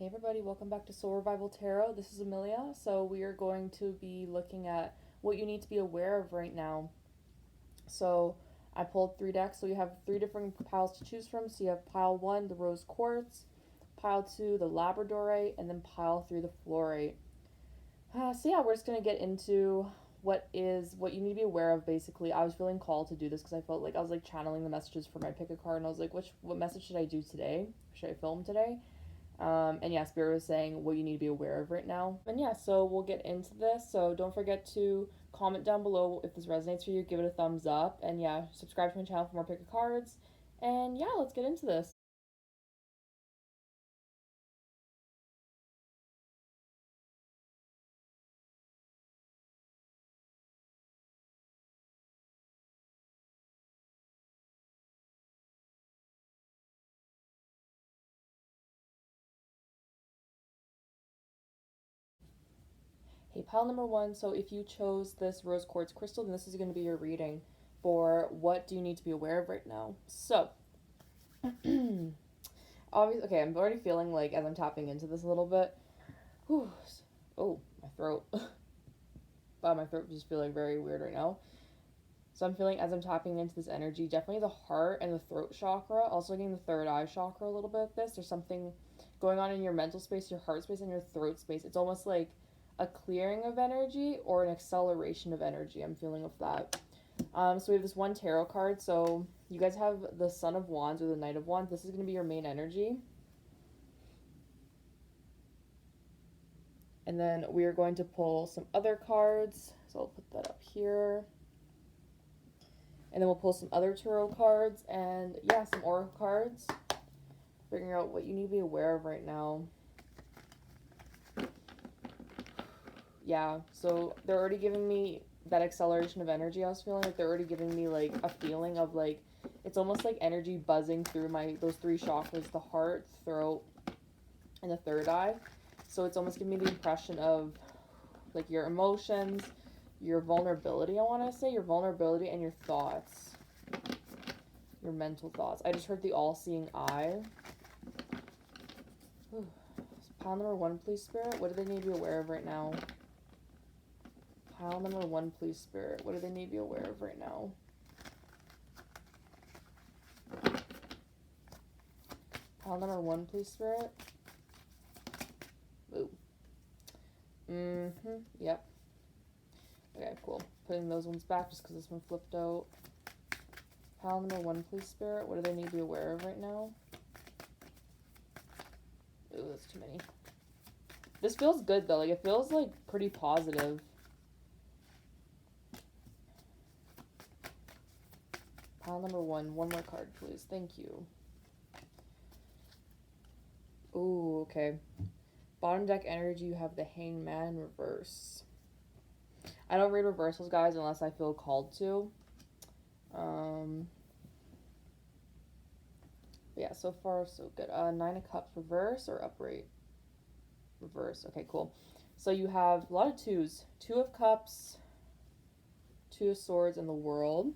Hey everybody, welcome back to Soul Revival Tarot. This is Amelia. So we are going to be looking at what you need to be aware of right now. So I pulled three decks, so you have three different piles to choose from. So you have pile 1, the Rose Quartz, pile 2, the Labradorite, and then pile 3, the Fluorite. So yeah, we're just going to get into what you need to be aware of. Basically, I was feeling called to do this because I felt like I was like channeling the messages for my pick a card, and I was like, what message should I do today? Should I film today? And yeah, Spirit was saying what you need to be aware of right now. And yeah, so we'll get into this. So don't forget to comment down below if this resonates for you. Give it a thumbs up. And yeah, subscribe to my channel for more pick of cards. And yeah, let's get into this. Hey, pile number 1. So if you chose this rose quartz crystal, then this is going to be your reading for what do you need to be aware of right now. So, obviously, okay, I'm already feeling like as I'm tapping into this a little bit. Whew, oh, my throat. Wow, my throat is just feeling very weird right now. So I'm feeling as I'm tapping into this energy, definitely the heart and the throat chakra. Also getting the third eye chakra a little bit of this. There's something going on in your mental space, your heart space, and your throat space. It's almost like a clearing of energy or an acceleration of energy. I'm feeling with that. So we have this one tarot card. So you guys have the Son of Wands or the Knight of Wands. This is going to be your main energy. And then we are going to pull some other cards. So I'll put that up here. And then we'll pull some other tarot cards and yeah, some oracle cards. Figuring out what you need to be aware of right now. Yeah, so they're already giving me that acceleration of energy I was feeling. Like they're already giving me like a feeling of like, it's almost like energy buzzing through those three chakras, the heart, throat, and the third eye. So it's almost giving me the impression of like your emotions, your vulnerability, I want to say, your vulnerability and your thoughts, your mental thoughts. I just heard the all-seeing eye. Whew. Pile number 1, please, Spirit. What do they need to be aware of right now? Pile number 1, please, Spirit. What do they need to be aware of right now? Pile number 1, please, Spirit. Ooh. Yep. Okay, cool. Putting those ones back just because this one flipped out. Pile number 1, please, Spirit. What do they need to be aware of right now? Ooh, that's too many. This feels good, though. Like, it feels, like, pretty positive. Pile number 1. One more card, please. Thank you. Ooh, okay. Bottom deck energy, you have the Hangman reverse. I don't read reversals, guys, unless I feel called to. Yeah, so far so good. 9 of Cups reverse or upright? Reverse. Okay, cool. So you have a lot of 2s. 2 of Cups, 2 of Swords, and the World.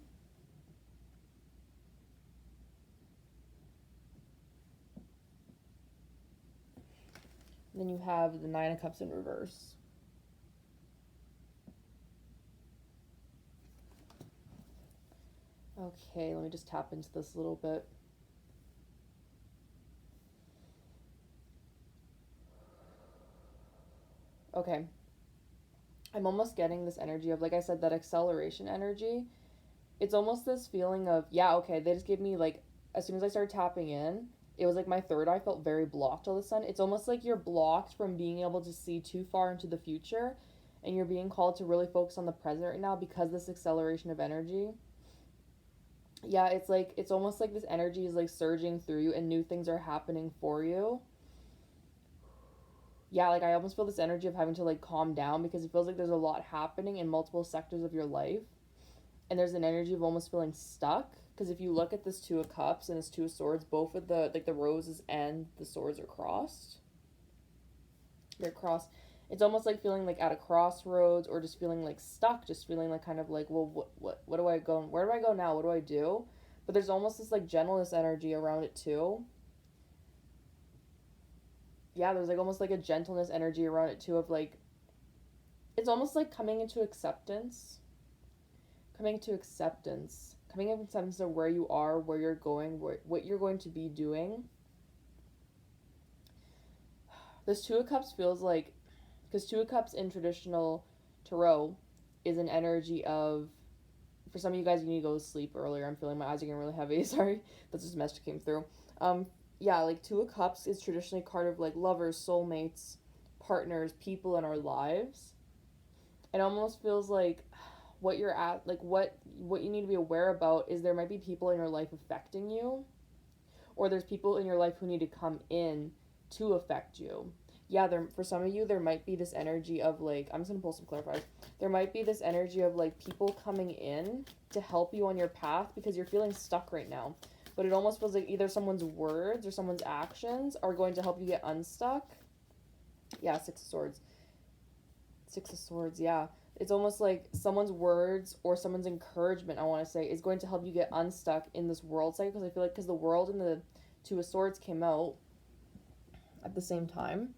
And then you have the 9 of Cups in reverse. Okay, let me just tap into this a little bit. Okay. I'm almost getting this energy of, like I said, that acceleration energy. It's almost this feeling of, yeah, okay, they just gave me, like, as soon as I started tapping in, it was like my third eye felt very blocked all of a sudden. It's almost like you're blocked from being able to see too far into the future, and you're being called to really focus on the present right now because this acceleration of energy. Yeah, it's like, it's almost like this energy is like surging through you and new things are happening for you. Yeah, like I almost feel this energy of having to like calm down because it feels like there's a lot happening in multiple sectors of your life. And there's an energy of almost feeling stuck. Because if you look at this 2 of Cups and this 2 of Swords, both of the, like the roses and the swords are crossed. They're crossed. It's almost like feeling like at a crossroads or just feeling like stuck. Just feeling like kind of like, well, what do I go? Where do I go now? What do I do? But there's almost this like gentleness energy around it too. yeah, there's like almost like a gentleness energy around it too of like, it's almost like coming into acceptance, coming into acceptance of where you are, where you're going, what you're going to be doing. This Two of Cups feels like, because Two of Cups in traditional tarot is an energy of, for some of you guys, you need to go to sleep earlier. I'm feeling my eyes are getting really heavy. Sorry, that's just a message came through. Yeah, like Two of Cups is traditionally a card of like lovers, soulmates, partners, people in our lives. It almost feels like what you're at, like what you need to be aware about is there might be people in your life affecting you, or there's people in your life who need to come in to affect you. Yeah, there, for some of you there might be this energy of like, I'm just gonna pull some clarifiers. There might be this energy of like people coming in to help you on your path because you're feeling stuck right now. But it almost feels like either someone's words or someone's actions are going to help you get unstuck. Yeah, Six of Swords. Six of Swords, yeah. It's almost like someone's words or someone's encouragement, I want to say, is going to help you get unstuck in this world cycle. Because I feel like, because the world and the Two of Swords came out at the same time,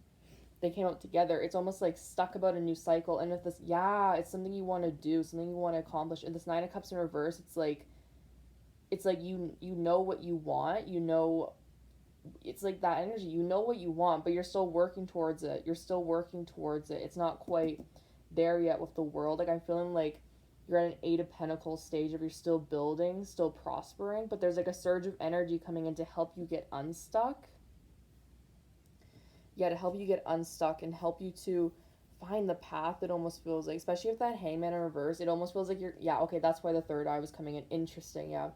they came out together. It's almost like stuck about a new cycle. And with this, yeah, it's something you want to do, something you want to accomplish. And this Nine of Cups in reverse, it's like you know what you want, you know, it's like that energy, you know what you want, but you're still working towards it. It's not quite there yet with the world. Like, I'm feeling like you're at an Eight of Pentacles stage of you're still building, still prospering, but there's like a surge of energy coming in to help you get unstuck. Yeah, to help you get unstuck and help you to find the path. It almost feels like, especially with that Hangman in reverse, it almost feels like you're, yeah, okay, that's why the third eye was coming in. Interesting, yeah.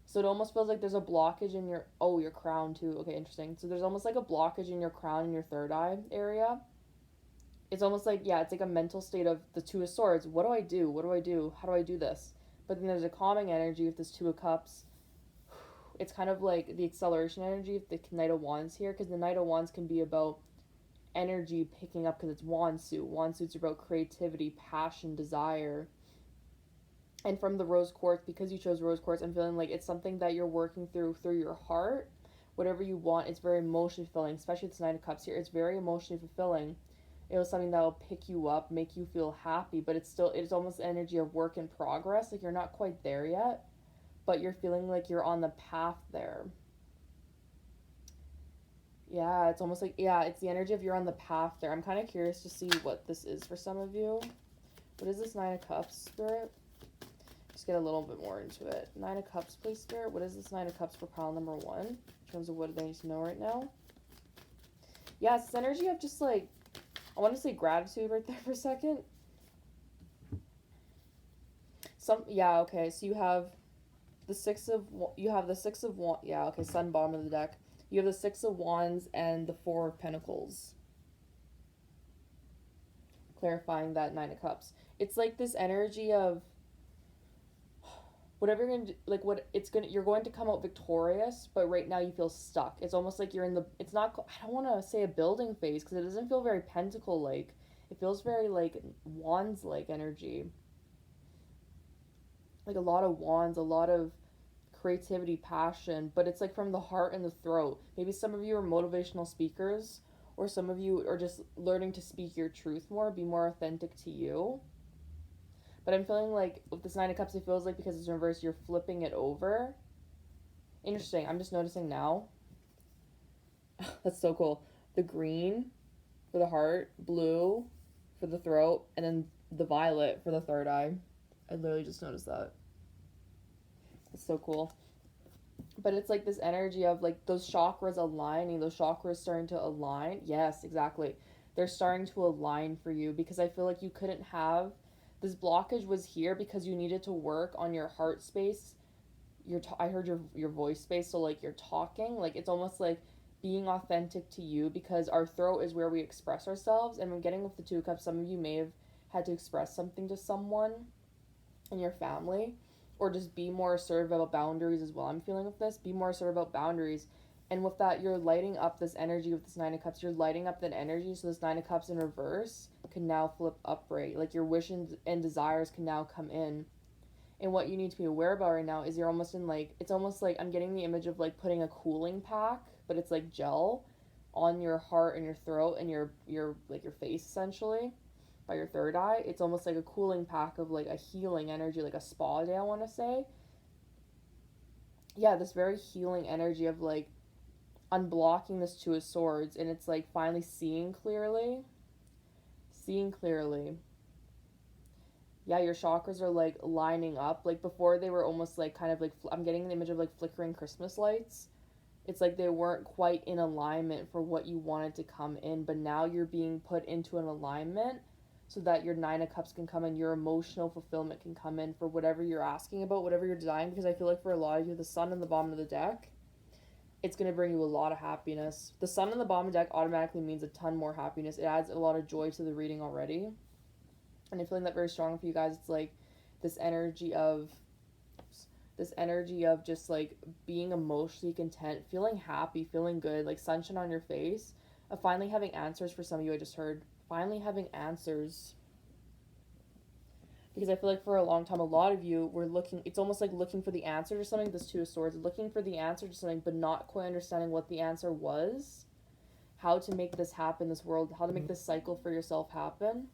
So it almost feels like there's a blockage in your, oh, your crown too. Okay, interesting. So there's almost like a blockage in your crown in your third eye area. It's almost like, yeah, it's like a mental state of the Two of Swords. What do I do? What do I do? How do I do this? But then there's a calming energy with this Two of Cups. It's kind of like the acceleration energy of the Knight of Wands here, because the Knight of Wands can be about energy picking up because it's wand suit. Wand suits are about creativity, passion, desire. And from the rose quartz, because you chose rose quartz, I'm feeling like it's something that you're working through your heart. Whatever you want, it's very emotionally fulfilling, especially with this Nine of Cups here. It's very emotionally fulfilling. It was something that will pick you up, make you feel happy, but it's almost energy of work in progress. Like, you're not quite there yet, but you're feeling like you're on the path there. Yeah, it's almost like, yeah, it's the energy of you're on the path there. I'm kind of curious to see what this is for some of you. What is this Nine of Cups, Spirit? Just get a little bit more into it. Nine of Cups, please, Spirit. What is this Nine of Cups for pile number 1? In terms of what they need to know right now. Yeah, it's this energy of just like, I want to say gratitude right there for a second. Yeah, okay, so you have the Six of Wands, yeah, okay, Sun bottom of the deck. You have the Six of Wands and the Four of Pentacles. Clarifying that Nine of Cups. It's like this energy of whatever you're gonna do, like you're going to come out victorious, but right now you feel stuck. It's almost like you're in the, it's not, I don't want to say a building phase because it doesn't feel very pentacle like. It feels very like wands like energy. Like a lot of wands, a lot of creativity, passion, but it's like from the heart and the throat. Maybe some of you are motivational speakers, or some of you are just learning to speak your truth more, be more authentic to you. But I'm feeling like with this Nine of Cups, it feels like because it's in reverse, you're flipping it over. Interesting. I'm just noticing now. That's so cool. The green for the heart, blue for the throat, and then the violet for the third eye. I literally just noticed that. It's so cool. But it's like this energy of like those chakras aligning, those chakras starting to align. Yes, exactly. They're starting to align for you because I feel like you couldn't have, this blockage was here because you needed to work on your heart space. I heard your voice space, so like you're talking, like it's almost like being authentic to you, because our throat is where we express ourselves. And I'm getting with the Two of Cups, some of you may have had to express something to someone in your family, or just be more assertive about boundaries as well. I'm feeling with this, be more assertive about boundaries. And with that, you're lighting up this energy with this Nine of Cups. You're lighting up that energy, so this Nine of Cups in reverse can now flip upright. Like your wishes and desires can now come in. And what you need to be aware about right now is you're almost in like, it's almost like I'm getting the image of like putting a cooling pack, but it's like gel. on your heart and your throat and your like your face essentially by your third eye. It's almost like a cooling pack of like a healing energy, like a spa day, I want to say. Yeah, this very healing energy of like unblocking this Two of Swords, and it's like finally seeing clearly. Seeing clearly. Yeah, your chakras are like lining up. Like before, they were almost like kind of like I'm getting the image of like flickering Christmas lights. It's like they weren't quite in alignment for what you wanted to come in, but now you're being put into an alignment so that your Nine of Cups can come in, your emotional fulfillment can come in for whatever you're asking about, whatever you're desiring. Because I feel like for a lot of you, the Sun on the bottom of the deck, it's going to bring you a lot of happiness. The Sun on the bottom of the deck automatically means a ton more happiness. It adds a lot of joy to the reading already. And I'm feeling that very strong for you guys. It's like this energy of just like being emotionally content, feeling happy, feeling good, like sunshine on your face, of finally having answers for some of you. I just heard finally having answers, because I feel like for a long time a lot of you were looking, it's almost like looking for the answer to something, this Two of Swords, looking for the answer to something but not quite understanding what the answer was, how to make this happen, this world, how to make this cycle for yourself happen,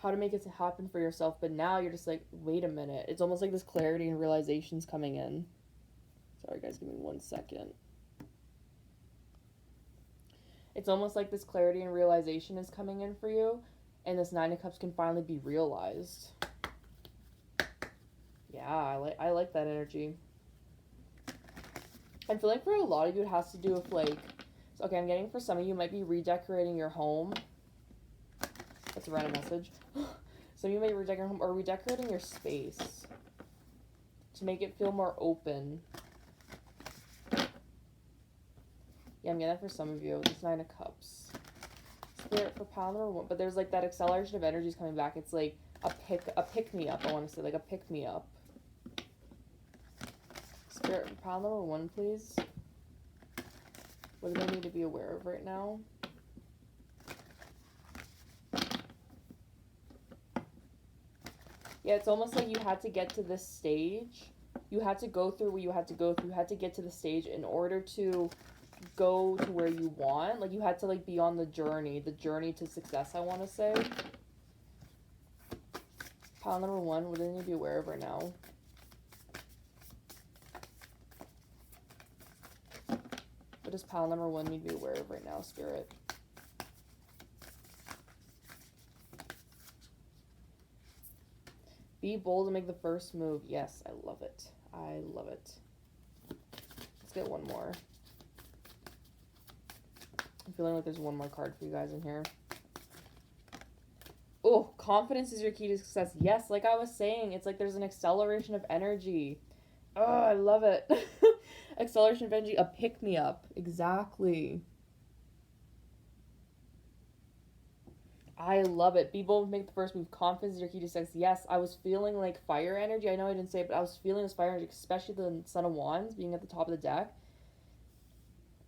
how to make it happen for yourself. But now you're just like, wait a minute. It's almost like this clarity and realization's coming in. Sorry guys, give me 1 second. It's almost like this clarity and realization is coming in for you, and this Nine of Cups can finally be realized. Yeah, I like that energy. I'm feeling for a lot of you it has to do with like, okay, I'm getting for some of you might be redecorating your home. That's a random message. Some of you may be redecorating your home or redecorating your space to make it feel more open. Yeah, I'm getting that for some of you. This Nine of Cups. Spirit for pile number 1. But there's like that acceleration of energies coming back. It's like a pick me up, I want to say. Like a pick me up. Spirit for pile number 1, please. What do they need to be aware of right now? Yeah, it's almost like you had to get to this stage. You had to go through what you had to go through. You had to get to the stage in order to go to where you want. Like you had to like be on the journey to success, I want to say. Pile number 1, what do they need to be aware of right now? What does pile number 1 need to be aware of right now, Spirit? Be bold and make the first move. Yes, I love it. I love it. Let's get one more. I'm feeling like there's one more card for you guys in here. Oh, confidence is your key to success. Yes, like I was saying, it's like there's an acceleration of energy. Oh, I love it. Acceleration of energy, a pick-me-up. Exactly. I love it. Be bold, make the first move. Confidence is your key to success. Yes, I was feeling like fire energy. I know I didn't say it, but I was feeling this fire energy, especially the Son of Wands being at the top of the deck.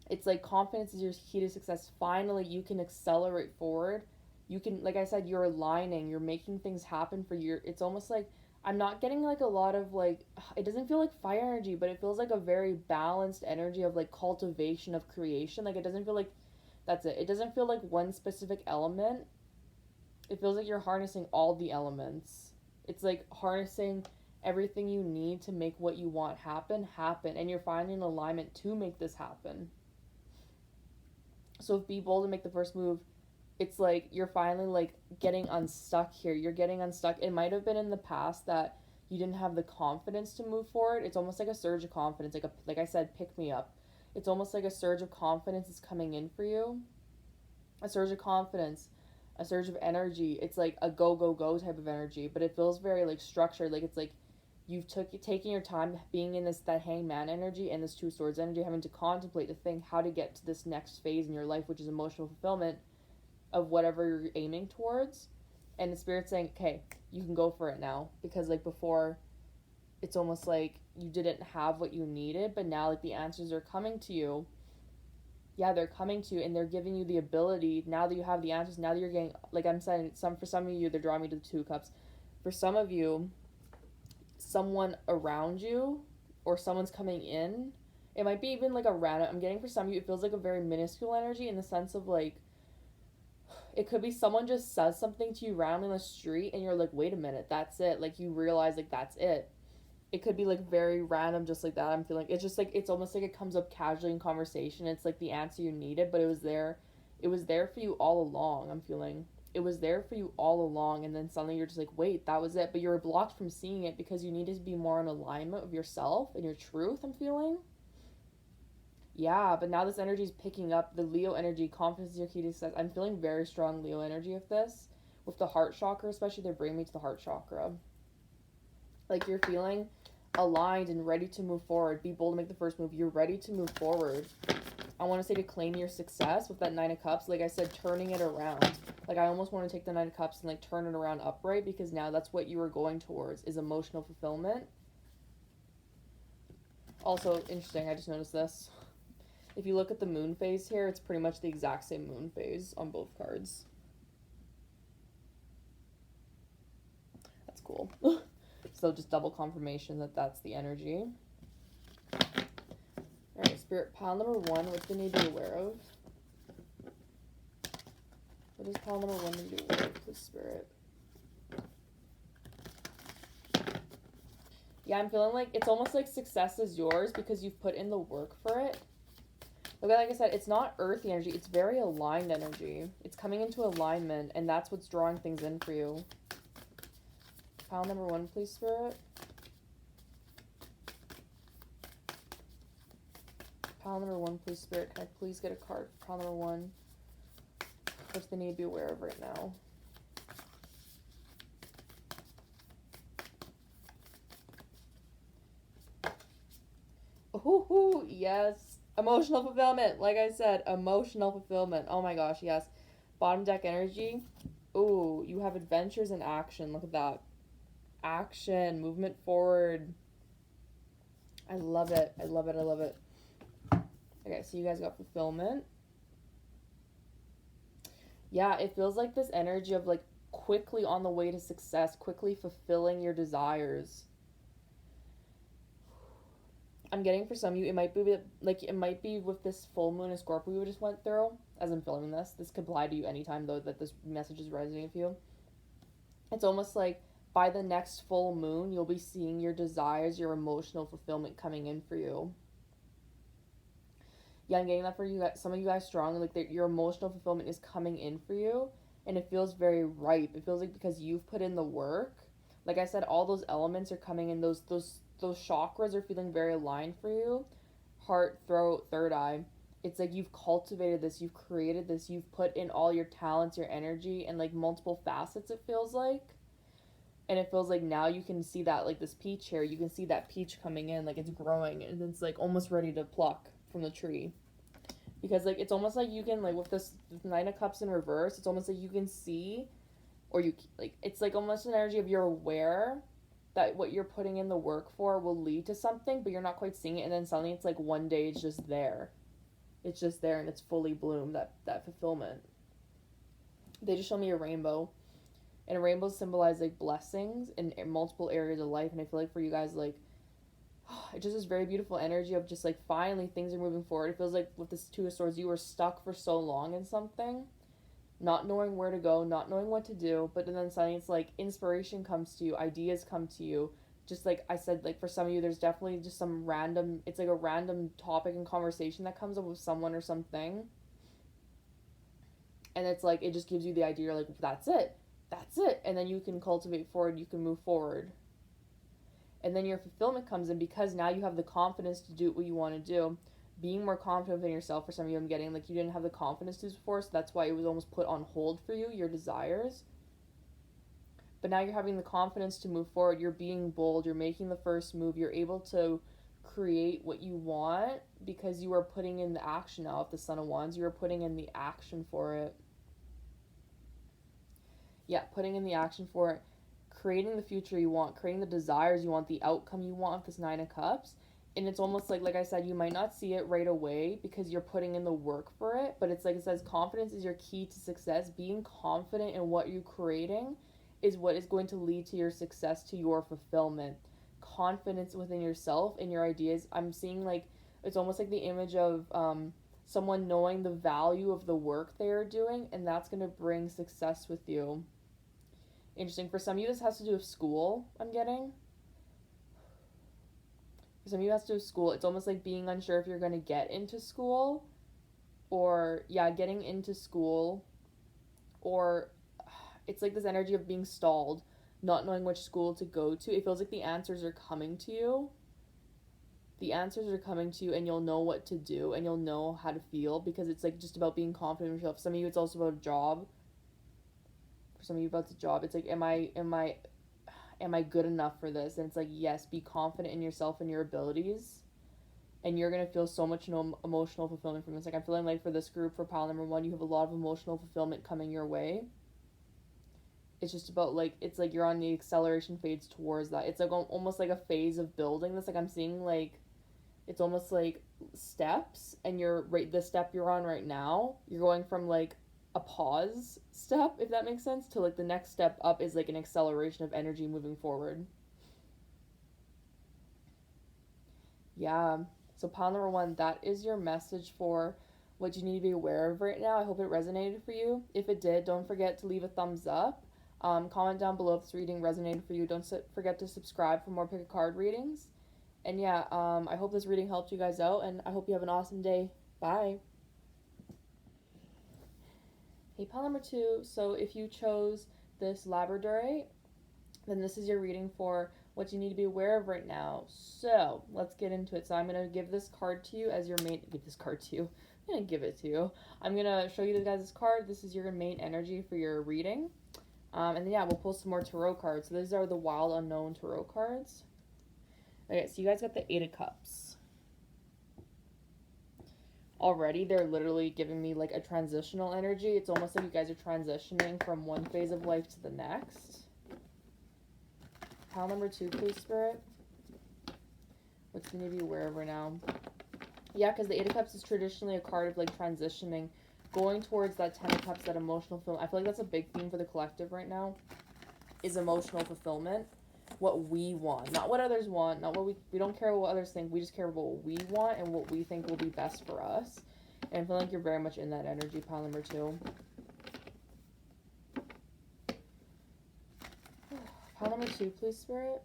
It's like confidence is your key to success. Finally, you can accelerate forward. You can, like I said, you're aligning. You're making things happen for you. It's almost like, I'm not getting like a lot of like, it doesn't feel like fire energy, but it feels like a very balanced energy of like cultivation of creation. Like it doesn't feel like, that's it. It doesn't feel like one specific element. It feels like you're harnessing all the elements. It's like harnessing everything you need to make what you want happen. And you're finding an alignment to make this happen. So if be bold and make the first move, it's like you're finally like getting unstuck here. You're getting unstuck. It might have been in the past that you didn't have the confidence to move forward. It's almost like a surge of confidence. Like I said, pick me up. It's almost like a surge of confidence is coming in for you. A surge of confidence. A surge of energy. It's like a go, go, go type of energy, but it feels very like structured. Like it's like you've taken your time being in that hangman energy and this Two Swords energy, having to contemplate, to think how to get to this next phase in your life, which is emotional fulfillment of whatever you're aiming towards. And the Spirit's saying, okay, you can go for it now. Because like before, it's almost like you didn't have what you needed, but now like the answers are coming to you. Yeah, they're coming to you, and they're giving you the ability, now that you have the answers, now that you're getting, like I'm saying, for some of you, they're drawing me to the Two Cups. For some of you, someone around you, or someone's coming in, It might be even like a random, I'm getting for some of you, it feels like a very minuscule energy in the sense of like, it could be someone just says something to you randomly on the street and you're like, wait a minute, that's it. Like, you realize, like, that's it. It could be like very random, just like that. I'm feeling it's just like, it's almost like it comes up casually in conversation. It's like the answer you needed, but it was there. It was there for you all along. I'm feeling it was there for you all along, and then suddenly you're just like, wait, that was it. But you're blocked from seeing it because you needed to be more in alignment with yourself and your truth. I'm feeling. Yeah, but now this energy is picking up the Leo energy. Confidence is your key to success. I'm feeling very strong Leo energy with this, with the heart chakra, especially. They bring me to the heart chakra. Like, you're feeling aligned and ready to move forward. Be bold to make the first move. You're ready to move forward. I want to say to claim your success with that Nine of Cups. Like I said, turning it around. Like, I almost want to take the Nine of Cups and like turn it around upright, because now that's what you were going towards, is emotional fulfillment. Also, interesting, I just noticed this. If you look at the moon phase here, it's pretty much the exact same moon phase on both cards. That's cool. So just double confirmation that that's the energy. Alright, Spirit, pile number 1, what do they need to be aware of? What does pile number 1 need to be aware of, please, Spirit? Yeah, I'm feeling like it's almost like success is yours because you've put in the work for it. But like I said, it's not earthy energy. It's very aligned energy. It's coming into alignment, and that's what's drawing things in for you. Pile number 1, please, Spirit. Pile number 1, please, Spirit. Can I please get a card for pile number 1? Which they need to be aware of right now. Ooh, yes. Emotional fulfillment. Like I said, emotional fulfillment. Oh my gosh, yes. Bottom deck energy. Ooh, you have adventures in action. Look at that. Action. Movement forward. I love it. I love it. I love it. Okay, so you guys got fulfillment. Yeah, it feels like this energy of like quickly on the way to success, quickly fulfilling your desires. I'm getting for some of you, it might be like, it might be with this full moon in Scorpio we just went through as I'm filming this. This could apply to you anytime though that this message is resonating with you. It's almost like by the next full moon, you'll be seeing your desires, your emotional fulfillment coming in for you. Yeah, I'm getting that for you guys, some of you guys strongly, like your emotional fulfillment is coming in for you, and it feels very ripe. It feels like because you've put in the work. Like I said, all those elements are coming in. Those chakras are feeling very aligned for you. Heart, throat, third eye. It's like you've cultivated this, you've created this, you've put in all your talents, your energy, and like multiple facets, it feels like. And it feels like now you can see that, like this peach here, you can see that peach coming in, like it's growing, and it's like almost ready to pluck from the tree. Because like it's almost like you can, like with this Nine of Cups in reverse, it's almost like you can see, or you like, it's like almost an energy of you're aware that what you're putting in the work for will lead to something, but you're not quite seeing it, and then suddenly it's like one day it's just there. It's just there and it's fully bloomed, that fulfillment. They just show me a rainbow. And rainbows symbolize like blessings in multiple areas of life, and I feel like for you guys, like, it just is very beautiful energy of just like finally things are moving forward. It feels like with this Two of Swords, you were stuck for so long in something, not knowing where to go, not knowing what to do, but then suddenly it's like inspiration comes to you, ideas come to you. Just like I said, like for some of you, there's definitely just some random, it's like a random topic and conversation that comes up with someone or something. And it's like, it just gives you the idea, you're like, that's it. That's it. And then you can cultivate forward, you can move forward. And then your fulfillment comes in because now you have the confidence to do what you want to do. Being more confident in yourself, for some of you, I'm getting like you didn't have the confidence to before, so that's why it was almost put on hold for you, your desires. But now you're having the confidence to move forward. You're being bold. You're making the first move. You're able to create what you want because you are putting in the action now. With the Son of Wands, you are putting in the action for it. Yeah, putting in the action for it. Creating the future you want. Creating the desires you want. The outcome you want with this Nine of Cups. And it's almost like I said, you might not see it right away because you're putting in the work for it. But it's like it says, confidence is your key to success. Being confident in what you're creating is what is going to lead to your success, to your fulfillment. Confidence within yourself and your ideas. I'm seeing like It's almost like the image of someone knowing the value of the work they are doing, and that's going to bring success with you. Interesting. For some of you, this has to do with school, I'm getting. For some of you, it has to do with school. It's almost like being unsure if you're going to get into school, or, yeah, getting into school, or it's like this energy of being stalled, not knowing which school to go to. It feels like the answers are coming to you. The answers are coming to you, and you'll know what to do, and you'll know how to feel, because it's like just about being confident in yourself. For some of you, it's also about a job. For some of you, about the job, it's like, am I good enough for this? And it's like, yes, be confident in yourself and your abilities, and you're gonna feel so much emotional fulfillment from this. Like, I'm feeling like for this group, for pile number 1, you have a lot of emotional fulfillment coming your way. It's just about like, it's like you're on the acceleration phase towards that. It's like almost like a phase of building this. Like, I'm seeing like, it's almost like steps, and you're right, the step you're on right now, you're going from like a pause step, if that makes sense, to like the next step up is like an acceleration of energy moving forward. Yeah. So pile number 1, that is your message for what you need to be aware of right now. I hope it resonated for you. If it did, don't forget to leave a thumbs up. Comment down below if this reading resonated for you. Don't forget to subscribe for more pick a card readings. And yeah, I hope this reading helped you guys out, and I hope you have an awesome day. Bye. Hey, pile number 2. So if you chose this Labradorite, then this is your reading for what you need to be aware of right now. So let's get into it. So I'm going to give this card to you as your main, give this card to you. I'm going to give it to you. I'm going to show you guys this card. This is your main energy for your reading. And then, yeah, we'll pull some more tarot cards. So these are the Wild Unknown tarot cards. Okay, so you guys got the 8 of Cups. Already, they're literally giving me like a transitional energy. It's almost like you guys are transitioning from one phase of life to the next. Pile number 2, please, Spirit. What you need to be aware of right now. Yeah, because the 8 of Cups is traditionally a card of like transitioning, going towards that 10 of Cups, that emotional fulfillment. I feel like that's a big theme for the collective right now, is emotional fulfillment. What we want, not what others want, not what we don't care what others think. We just care about what we want and what we think will be best for us. And I feel like you're very much in that energy, pile number 2. Pile number 2, please, Spirit.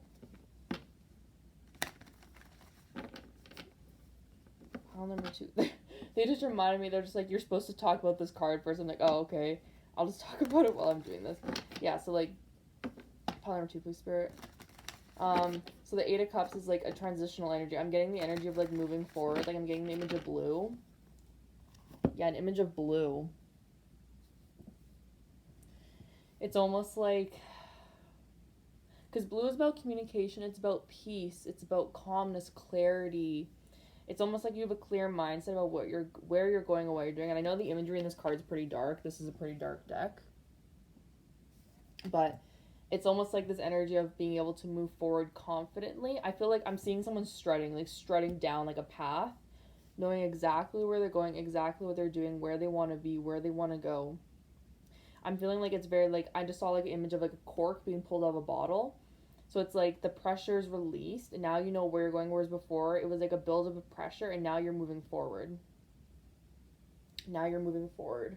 Pile number 2. They just reminded me, they're just like, you're supposed to talk about this card first. I'm like, oh, okay. I'll just talk about it while I'm doing this. Yeah, so like, pile number 2, please, Spirit. So the 8 of Cups is like a transitional energy. I'm getting the energy of like moving forward. Like, I'm getting the image of blue. Yeah, an image of blue. It's almost like, because blue is about communication. It's about peace. It's about calmness, clarity. It's almost like you have a clear mindset about where you're going and what you're doing. And I know the imagery in this card is pretty dark. This is a pretty dark deck. But it's almost like this energy of being able to move forward confidently. I feel like I'm seeing someone strutting down like a path, knowing exactly where they're going, exactly what they're doing, where they want to be, where they want to go. I'm feeling like it's very like, I just saw like an image of like a cork being pulled out of a bottle. So it's like the pressure's released, and now you know where you're going, whereas before it was like a buildup of pressure, and now you're moving forward. Now you're moving forward.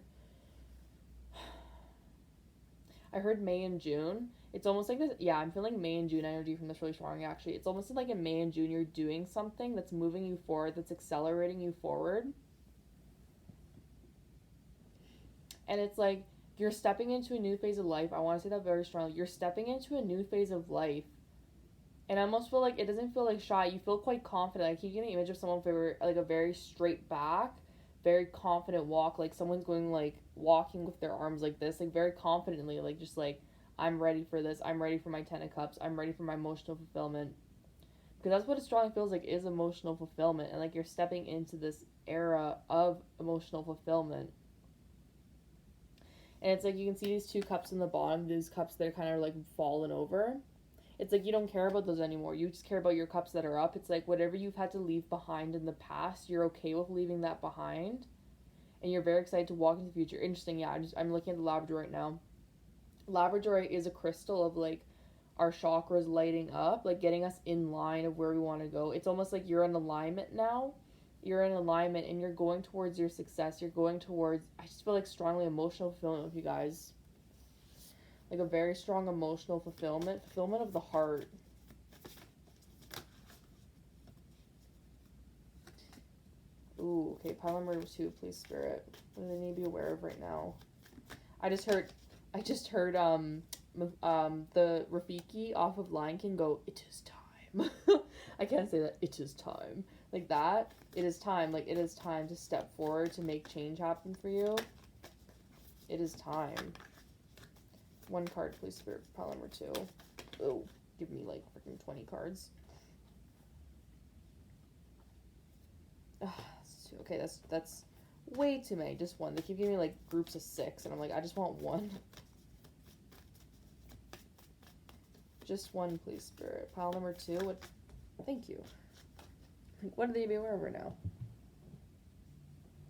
I heard May and June. It's almost like this, yeah, I'm feeling May and June energy from this really strong, actually. It's almost like in May and June you're doing something that's moving you forward, that's accelerating you forward. And it's like, you're stepping into a new phase of life. I want to say that very strongly. You're stepping into a new phase of life. And I almost feel like it doesn't feel like shy. You feel quite confident. I keep getting the image of someone with like a very straight back, very confident walk. Like someone's going like walking with their arms like this, like very confidently, like just like, I'm ready for this. I'm ready for my 10 of Cups. I'm ready for my emotional fulfillment. Because that's what it strongly feels like, is emotional fulfillment. And like you're stepping into this era of emotional fulfillment. And it's like you can see these 2 cups in the bottom, these cups that are kind of like fallen over. It's like you don't care about those anymore. You just care about your cups that are up. It's like whatever you've had to leave behind in the past, you're okay with leaving that behind. And you're very excited to walk into the future. Interesting, yeah. I'm looking at the Labrador right now. Labradorite is a crystal of like our chakras lighting up, like getting us in line of where we want to go. It's almost like you're in alignment now. You're in alignment and you're going towards your success. You're going towards, I just feel like strongly emotional fulfillment with you guys. Like a very strong emotional fulfillment of the heart. Ooh, okay, pile number 2, please, Spirit. What do they need to be aware of right now? I just heard the Rafiki off of Lion King go, "It is time." I can't say that. It is time. Like that. It is time. Like, it is time to step forward to make change happen for you. It is time. 1 card, please, Spirit, pile number 2. Oh, give me like freaking 20 cards. Okay, that's way too many. Just 1. They keep giving me like groups of 6, and I'm like, I just want 1. Just 1, please, Spirit. Pile number 2. What? Thank you. What do they be aware of right now?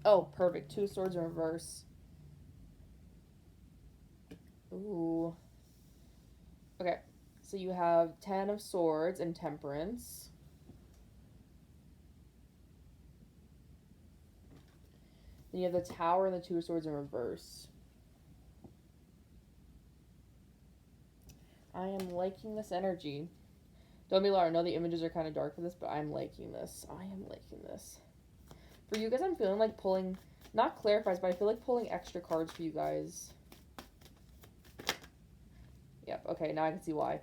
Oh, perfect. 2 swords in reverse. Ooh. Okay, so you have 10 of swords and temperance. Then you have the tower and the 2 of swords in reverse. I am liking this energy. Don't be alarmed. I know the images are kind of dark for this, but I'm liking this. I am liking this. For you guys, I'm feeling like pulling, not clarifies, but I feel like pulling extra cards for you guys. Yep, okay, now I can see why.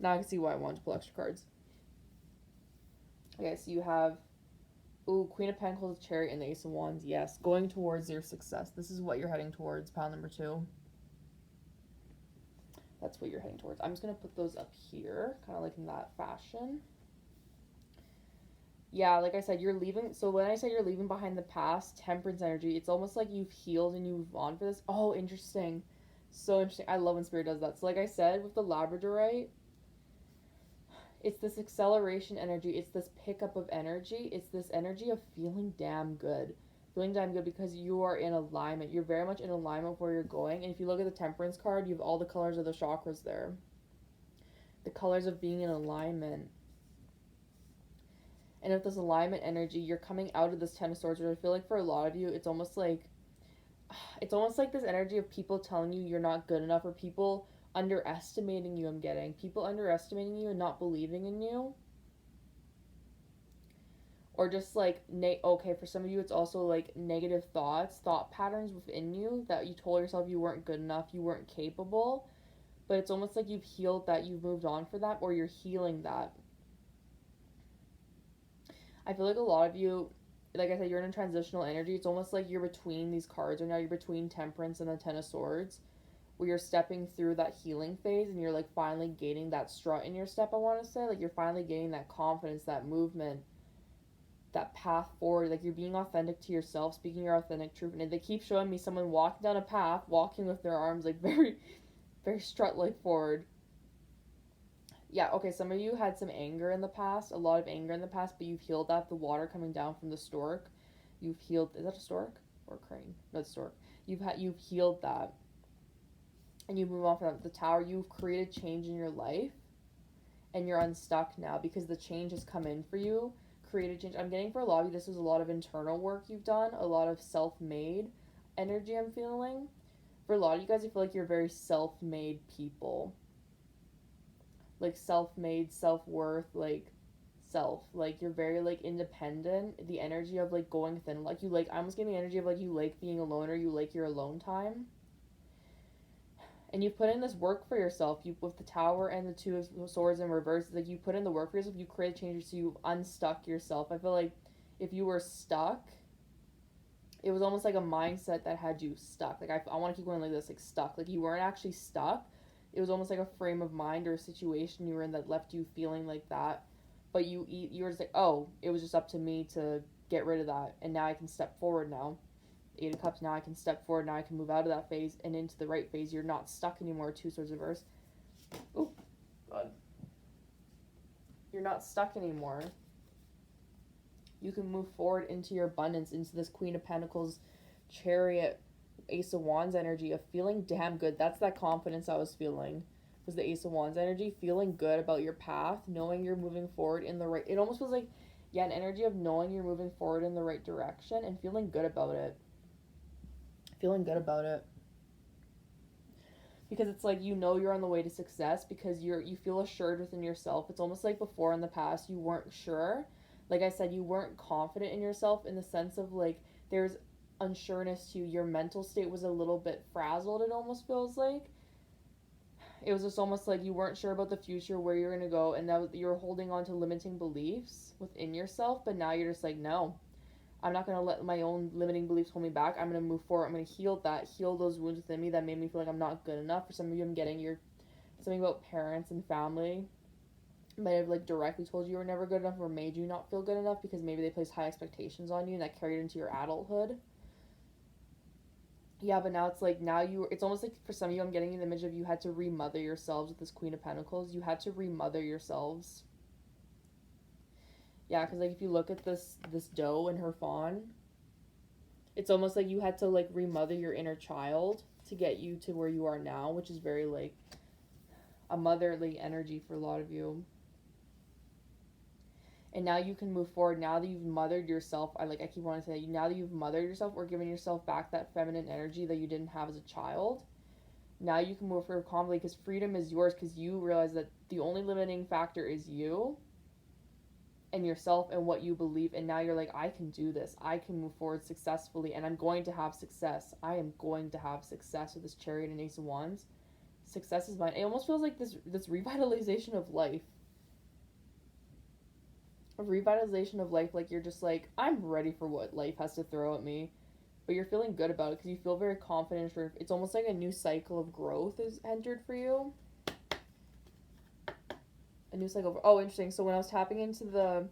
Now I can see why I wanted to pull extra cards. Okay, so you have, ooh, Queen of Pentacles, Chariot, and the Ace of Wands. Yes, going towards your success. This is what you're heading towards, pile number 2. That's what you're heading towards. I'm just going to put those up here, kind of like in that fashion. Yeah, like I said, you're leaving. So when I say you're leaving behind the past, temperance energy, it's almost like you've healed and you move on for this. Oh, interesting. So interesting. I love when Spirit does that. So like I said, with the Labradorite, it's this acceleration energy. It's this pickup of energy. It's this energy of feeling damn good. Feeling damn good because you are in alignment. You're very much in alignment with where you're going. And if you look at the temperance card, you have all the colors of the chakras there. The colors of being in alignment. And with this alignment energy, you're coming out of this 10 of swords, which I feel like for a lot of you, it's almost like this energy of people telling you you're not good enough, or people underestimating you. I'm getting people underestimating you and not believing in you. Or just like, okay, for some of you, it's also like negative thought patterns within you that you told yourself you weren't good enough, you weren't capable. But it's almost like you've healed that, you've moved on for that, or you're healing that. I feel like a lot of you, like I said, you're in a transitional energy. It's almost like you're between these cards right now. You're between Temperance and the 10 of Swords, where you're stepping through that healing phase and you're like finally gaining that strut in your step, I want to say. Like you're finally gaining that confidence, that movement, that path forward. Like you're being authentic to yourself, speaking your authentic truth. And they keep showing me someone walking down a path, walking with their arms like very, very strut-like forward. Yeah, okay, some of you had some anger in the past, a lot of anger in the past, but you've healed that. The water coming down from the stork, you've healed. Is that a stork or a crane? No, it's stork. You've healed that, and you move on from that. The tower, you've created change in your life, and you're unstuck now because the change has come in for you. Created change. I'm getting for a lot of you, this is a lot of internal work you've done, a lot of self-made energy I'm feeling. For a lot of you guys, I feel like you're very self-made people. Like self-made, self-worth, like self, like you're very like independent. The energy of like going thin, like you like, I almost get the energy of like you like being alone, or you like your alone time. And you've put in this work for yourself. You, with the tower and the 2 of swords in reverse, like you put in the work for yourself. You create changes, so you unstuck yourself. I feel like if you were stuck, it was almost like a mindset that had you stuck. Like I want to keep going like this, like stuck. Like you weren't actually stuck. It was almost like a frame of mind or a situation you were in that left you feeling like that. But you were just like, oh, it was just up to me to get rid of that. And now I can step forward now. 8 of Cups, now I can step forward. Now I can move out of that phase and into the right phase. You're not stuck anymore. 2 swords reverse. Oh, God. You're not stuck anymore. You can move forward into your abundance, into this Queen of Pentacles, Chariot, Ace of Wands energy of feeling damn good. That's that confidence I was feeling, was the Ace of Wands energy, feeling good about your path, knowing you're moving forward in the right. It almost feels like Yeah, an energy of knowing you're moving forward in the right direction and feeling good about it. Feeling good about it. Because it's like you know you're on the way to success because you feel assured within yourself. It's almost like before in the past you weren't sure. Like I said, you weren't confident in yourself in the sense of like there's unsureness to you. Your mental state was a little bit frazzled, it almost feels like. It was just almost like you weren't sure about the future, where you're going to go, and that you're holding on to limiting beliefs within yourself, but now you're just like, no, I'm not going to let my own limiting beliefs hold me back. I'm going to move forward. I'm going to heal those wounds within me that made me feel like I'm not good enough. For some of you, I'm getting something about parents and family might have like directly told you were never good enough or made you not feel good enough because maybe they placed high expectations on you and that carried into your adulthood. Yeah, but now it's like it's almost like for some of you, I'm getting an image of you had to remother yourselves with this Queen of Pentacles. You had to remother yourselves. Yeah, because like if you look at this doe and her fawn, it's almost like you had to like remother your inner child to get you to where you are now, which is very like a motherly energy for a lot of you. And now you can move forward. Now that you've mothered yourself, I keep wanting to say that. Now that you've mothered yourself or given yourself back that feminine energy that you didn't have as a child, now you can move forward calmly because freedom is yours because you realize that the only limiting factor is you and yourself and what you believe. And now you're like, I can do this. I can move forward successfully and I'm going to have success. I am going to have success with this Chariot and Ace of Wands. Success is mine. It almost feels like this revitalization of life. A revitalization of life, like you're just like, I'm ready for what life has to throw at me, but you're feeling good about it because you feel very confident. It's almost like a new cycle of growth is entered for you. A new cycle. Oh, interesting. So when I was tapping into the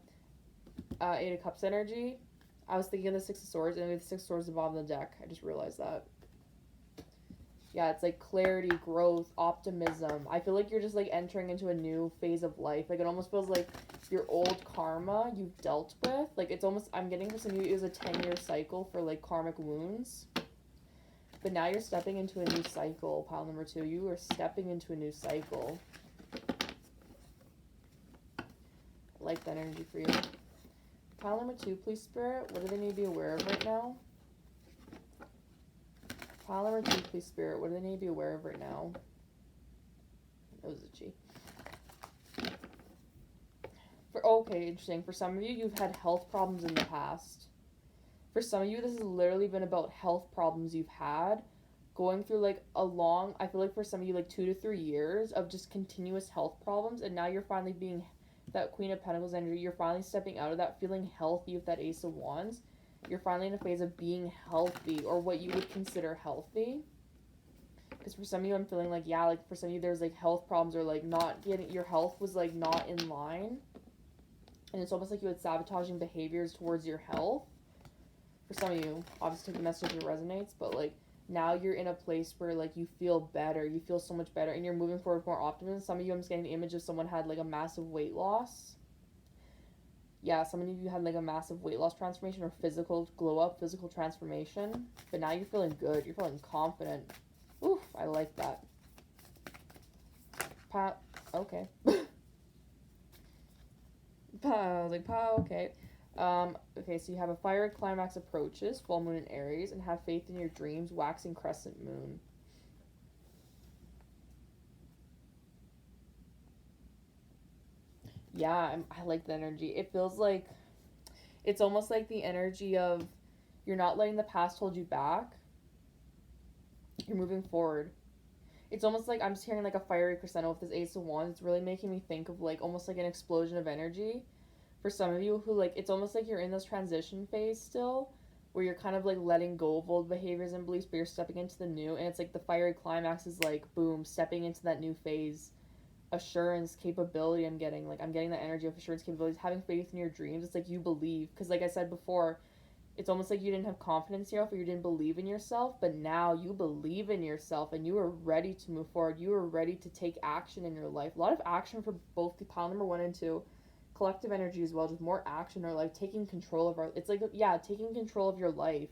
Eight of Cups energy, I was thinking of the Six of Swords, and the Six of Swords is the bottom of the deck. I just realized that. Yeah, it's like clarity, growth, optimism. I feel like you're just like entering into a new phase of life. Like it almost feels like your old karma you've dealt with. Like it's almost, I'm getting for some of you, it was a 10-year cycle for like karmic wounds. But now you're stepping into a new cycle, pile number 2. You are stepping into a new cycle. I like that energy for you. Pile number 2, please, Spirit. What do they need to be aware of right now? Pile number 2, please, Spirit. What do they need to be aware of right now? That was itchy. Okay, interesting. For some of you, you've had health problems in the past. For some of you, this has literally been about health problems you've had. Going through like I feel like for some of you, like 2 to 3 years of just continuous health problems. And now you're finally being that Queen of Pentacles energy. You're finally stepping out of that, feeling healthy with that Ace of Wands. You're finally in a phase of being healthy, or what you would consider healthy. Because for some of you, I'm feeling like, yeah, like for some of you, there's like health problems or like not getting, your health was like not in line. And it's almost like you had sabotaging behaviors towards your health. For some of you, obviously the message resonates, but like now you're in a place where like you feel better. You feel so much better and you're moving forward with more optimism. Some of you, I'm just getting the image of someone had like a massive weight loss. Yeah, some of you had like a massive weight loss transformation or physical glow up, physical transformation. But now you're feeling good. You're feeling confident. Oof, I like that. Okay. Okay. Okay, so you have a fiery climax approaches, full moon in Aries, and have faith in your dreams, waxing crescent moon. Yeah, I like the energy. It feels like, it's almost like the energy of you're not letting the past hold you back. You're moving forward. It's almost like I'm just hearing like a fiery crescendo with this Ace of Wands. It's really making me think of like almost like an explosion of energy. For some of you who like, it's almost like you're in this transition phase still, where you're kind of like letting go of old behaviors and beliefs, but you're stepping into the new. And it's like the fiery climax is like, boom, stepping into that new phase. Assurance, capability, I'm getting that energy of assurance, capabilities, having faith in your dreams. It's like you believe, because like I said before, it's almost like you didn't have confidence in yourself or you didn't believe in yourself, but now you believe in yourself and you are ready to move forward. You are ready to take action in your life. A lot of action for both the pile number 1 and 2. Collective energy as well, just more action or like taking control of it's like, yeah, taking control of your life.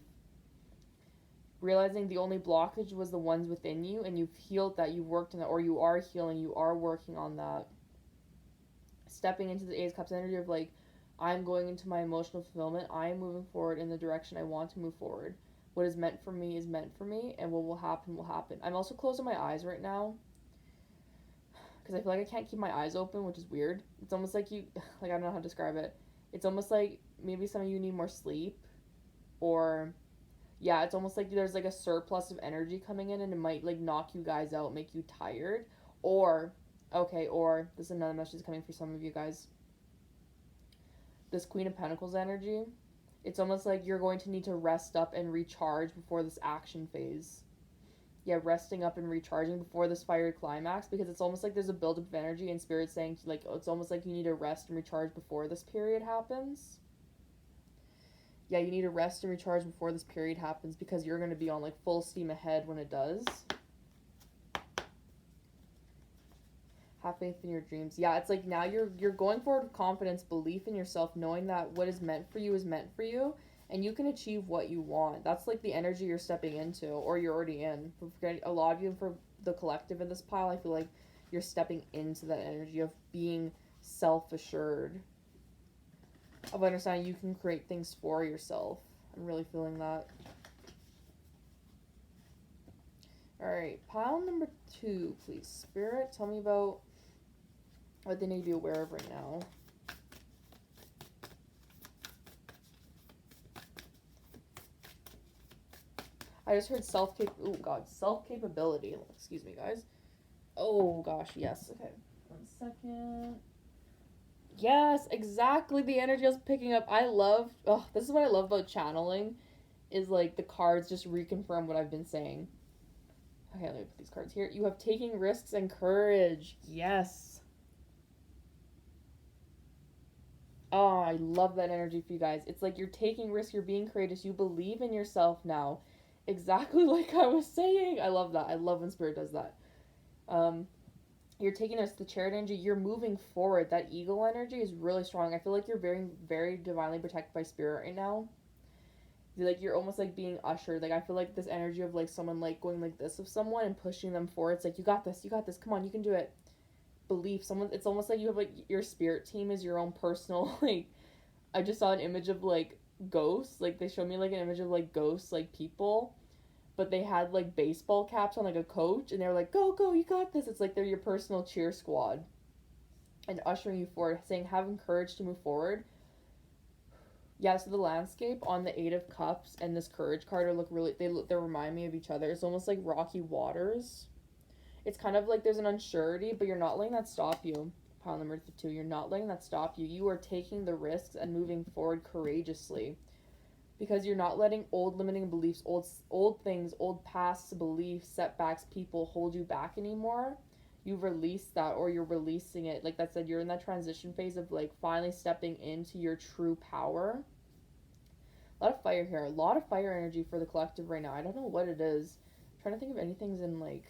Realizing the only blockage was the ones within you, and you've healed that, you've worked on that, or you are healing, you are working on that. Stepping into the Ace of Cups energy of like I'm going into my emotional fulfillment. I am moving forward in the direction I want to move forward. What is meant for me is meant for me, and what will happen will happen. I'm also closing my eyes right now because I feel like I can't keep my eyes open, which is weird. It's almost like you, like, I don't know how to describe it. It's almost like maybe some of you need more sleep, or yeah, it's almost like there's like a surplus of energy coming in and it might like knock you guys out, make you tired. Or, okay, or this is another message coming for some of you guys. This Queen of Pentacles energy, it's almost like you're going to need to rest up and recharge before this action phase. Yeah, resting up and recharging before this fiery climax, because it's almost like there's a buildup of energy and spirit saying, like, it's almost like you need to rest and recharge before this period happens. Yeah, you need to rest and recharge before this period happens because you're going to be on like full steam ahead when it does. Have faith in your dreams. Yeah, it's like now you're going forward with confidence, belief in yourself, knowing that what is meant for you is meant for you, and you can achieve what you want. That's like the energy you're stepping into, or you're already in. For a lot of you, for the collective in this pile, I feel like you're stepping into that energy of being self-assured, of understanding you can create things for yourself. I'm really feeling that. Alright, pile number 2, please. Spirit, tell me about what they need to be aware of right now. I just heard self-capability. Excuse me, guys. Oh, gosh, yes. Okay, 1 second. Yes, exactly the energy I was picking up. This is what I love about channeling, is like the cards just reconfirm what I've been saying. Okay, let me put these cards here. You have taking risks and courage. Yes. Oh, I love that energy for you guys. It's like you're taking risks, you're being courageous, you believe in yourself now. Exactly like I was saying. I love that. I love when Spirit does that. You're taking us the Chariot energy, you're moving forward. That Eagle energy is really strong. I feel like you're very, very divinely protected by Spirit right now. Like you're almost like being ushered. Like I feel like this energy of like someone like going like this with someone and pushing them forward. It's like you got this, come on, you can do it. Belief. It's almost like you have like your spirit team is your own personal like. I just saw an image of like ghosts. Like they showed me like an image of like ghosts, like people, but they had like baseball caps on, like a coach, and they were like, go, you got this. It's like they're your personal cheer squad and ushering you forward, saying having courage to move forward. Yeah, so the landscape on the 8 of Cups and this Courage card they remind me of each other. It's almost like rocky waters. It's kind of like there's an unsurety, but you're not letting that stop you. Pile number 2, you're not letting that stop you. You are taking the risks and moving forward courageously. Because you're not letting old limiting beliefs, old things, old past beliefs, setbacks, people hold you back anymore. You've released that, or you're releasing it. Like that said, you're in that transition phase of like finally stepping into your true power. A lot of fire here. A lot of fire energy for the collective right now. I don't know what it is. I'm trying to think of anything's in like...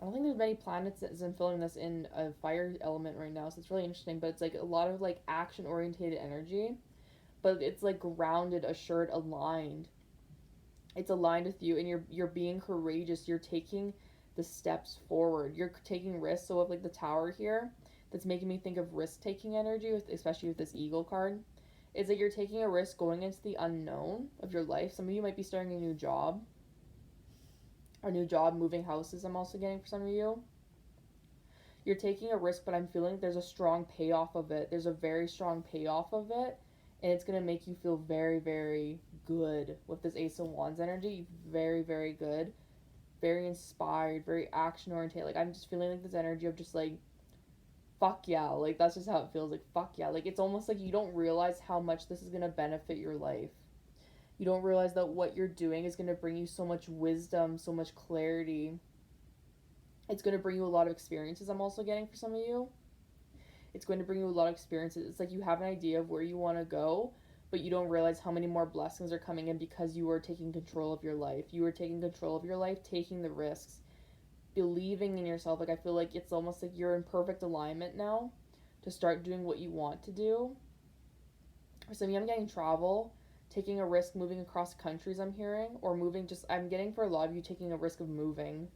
I don't think there's many planets that's filling this in a fire element right now, so it's really interesting. But it's like a lot of like action-oriented energy. But it's like grounded, assured, aligned. It's aligned with you, and you're being courageous. You're taking the steps forward. You're taking risks. So with like the Tower here, that's making me think of risk-taking energy, especially with this Eagle card. It's like you're taking a risk going into the unknown of your life. Some of you might be starting a new job. Moving houses, I'm also getting for some of you. You're taking a risk, but I'm feeling there's a strong payoff of it. There's a very strong payoff of it. And it's going to make you feel very, very good with this Ace of Wands energy. Very, very good. Very inspired. Very action-oriented. Like, I'm just feeling like this energy of just, like, fuck yeah. Like, that's just how it feels. Like, fuck yeah. Like, it's almost like you don't realize how much this is going to benefit your life. You don't realize that what you're doing is going to bring you so much wisdom, so much clarity. It's going to bring you a lot of experiences, I'm also getting for some of you. It's going to bring you a lot of experiences. It's like you have an idea of where you want to go, but you don't realize how many more blessings are coming in because you are taking control of your life. You are taking control of your life, taking the risks, believing in yourself. Like, I feel like it's almost like you're in perfect alignment now to start doing what you want to do. For some of you, I'm getting travel, taking a risk, moving across countries, I'm hearing, or I'm getting for a lot of you taking a risk of moving.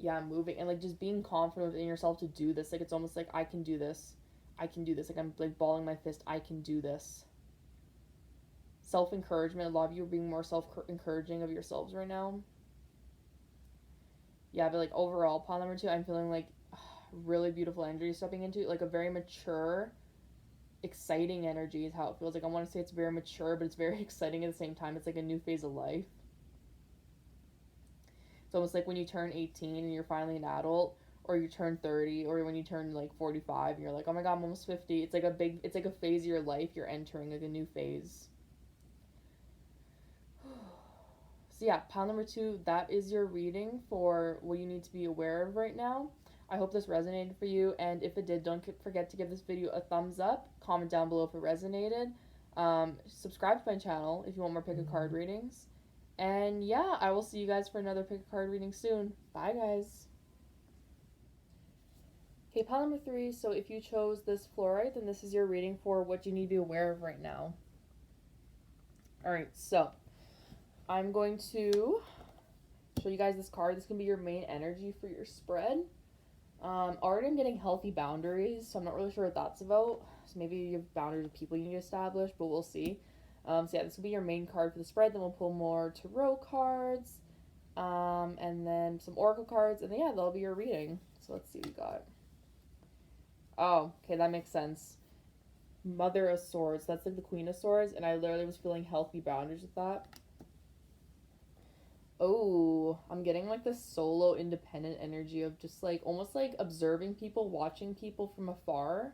Yeah, moving, and like just being confident in yourself to do this. Like, it's almost like I can do this. I can do this. Like, I'm like balling my fist. I can do this. Self-encouragement. A lot of you are being more self-encouraging of yourselves right now. Yeah, but like overall, pile number 2, I'm feeling like really beautiful energy stepping into, like a very mature, exciting energy is how it feels. Like, I want to say it's very mature, but it's very exciting at the same time. It's like a new phase of life. It's almost like when you turn 18 and you're finally an adult, or you turn 30, or when you turn like 45 and you're like, oh my god, I'm almost 50. It's like a phase of your life you're entering, like a new phase. So yeah, pile number 2, that is your reading for what you need to be aware of right now. I hope this resonated for you, and if it did, don't forget to give this video a thumbs up, comment down below if it resonated, subscribe to my channel if you want more pick a card readings, and yeah, I will see you guys for another pick a card reading soon. Bye guys. Okay, pile number 3, so if you chose this fluorite, then this is your reading for what you need to be aware of right now. Alright, so I'm going to show you guys this card. This can be your main energy for your spread. Already I'm getting healthy boundaries, so I'm not really sure what that's about. So maybe you have boundaries with people you need to establish, but we'll see. So yeah, this will be your main card for the spread. Then we'll pull more tarot cards, and then some oracle cards, and then, yeah, that'll be your reading. So let's see what we got. Oh, okay, that makes sense. Mother of Swords, that's like the Queen of Swords, and I literally was feeling healthy boundaries with that. Oh, I'm getting like this solo independent energy of just like almost like observing people, watching people from afar.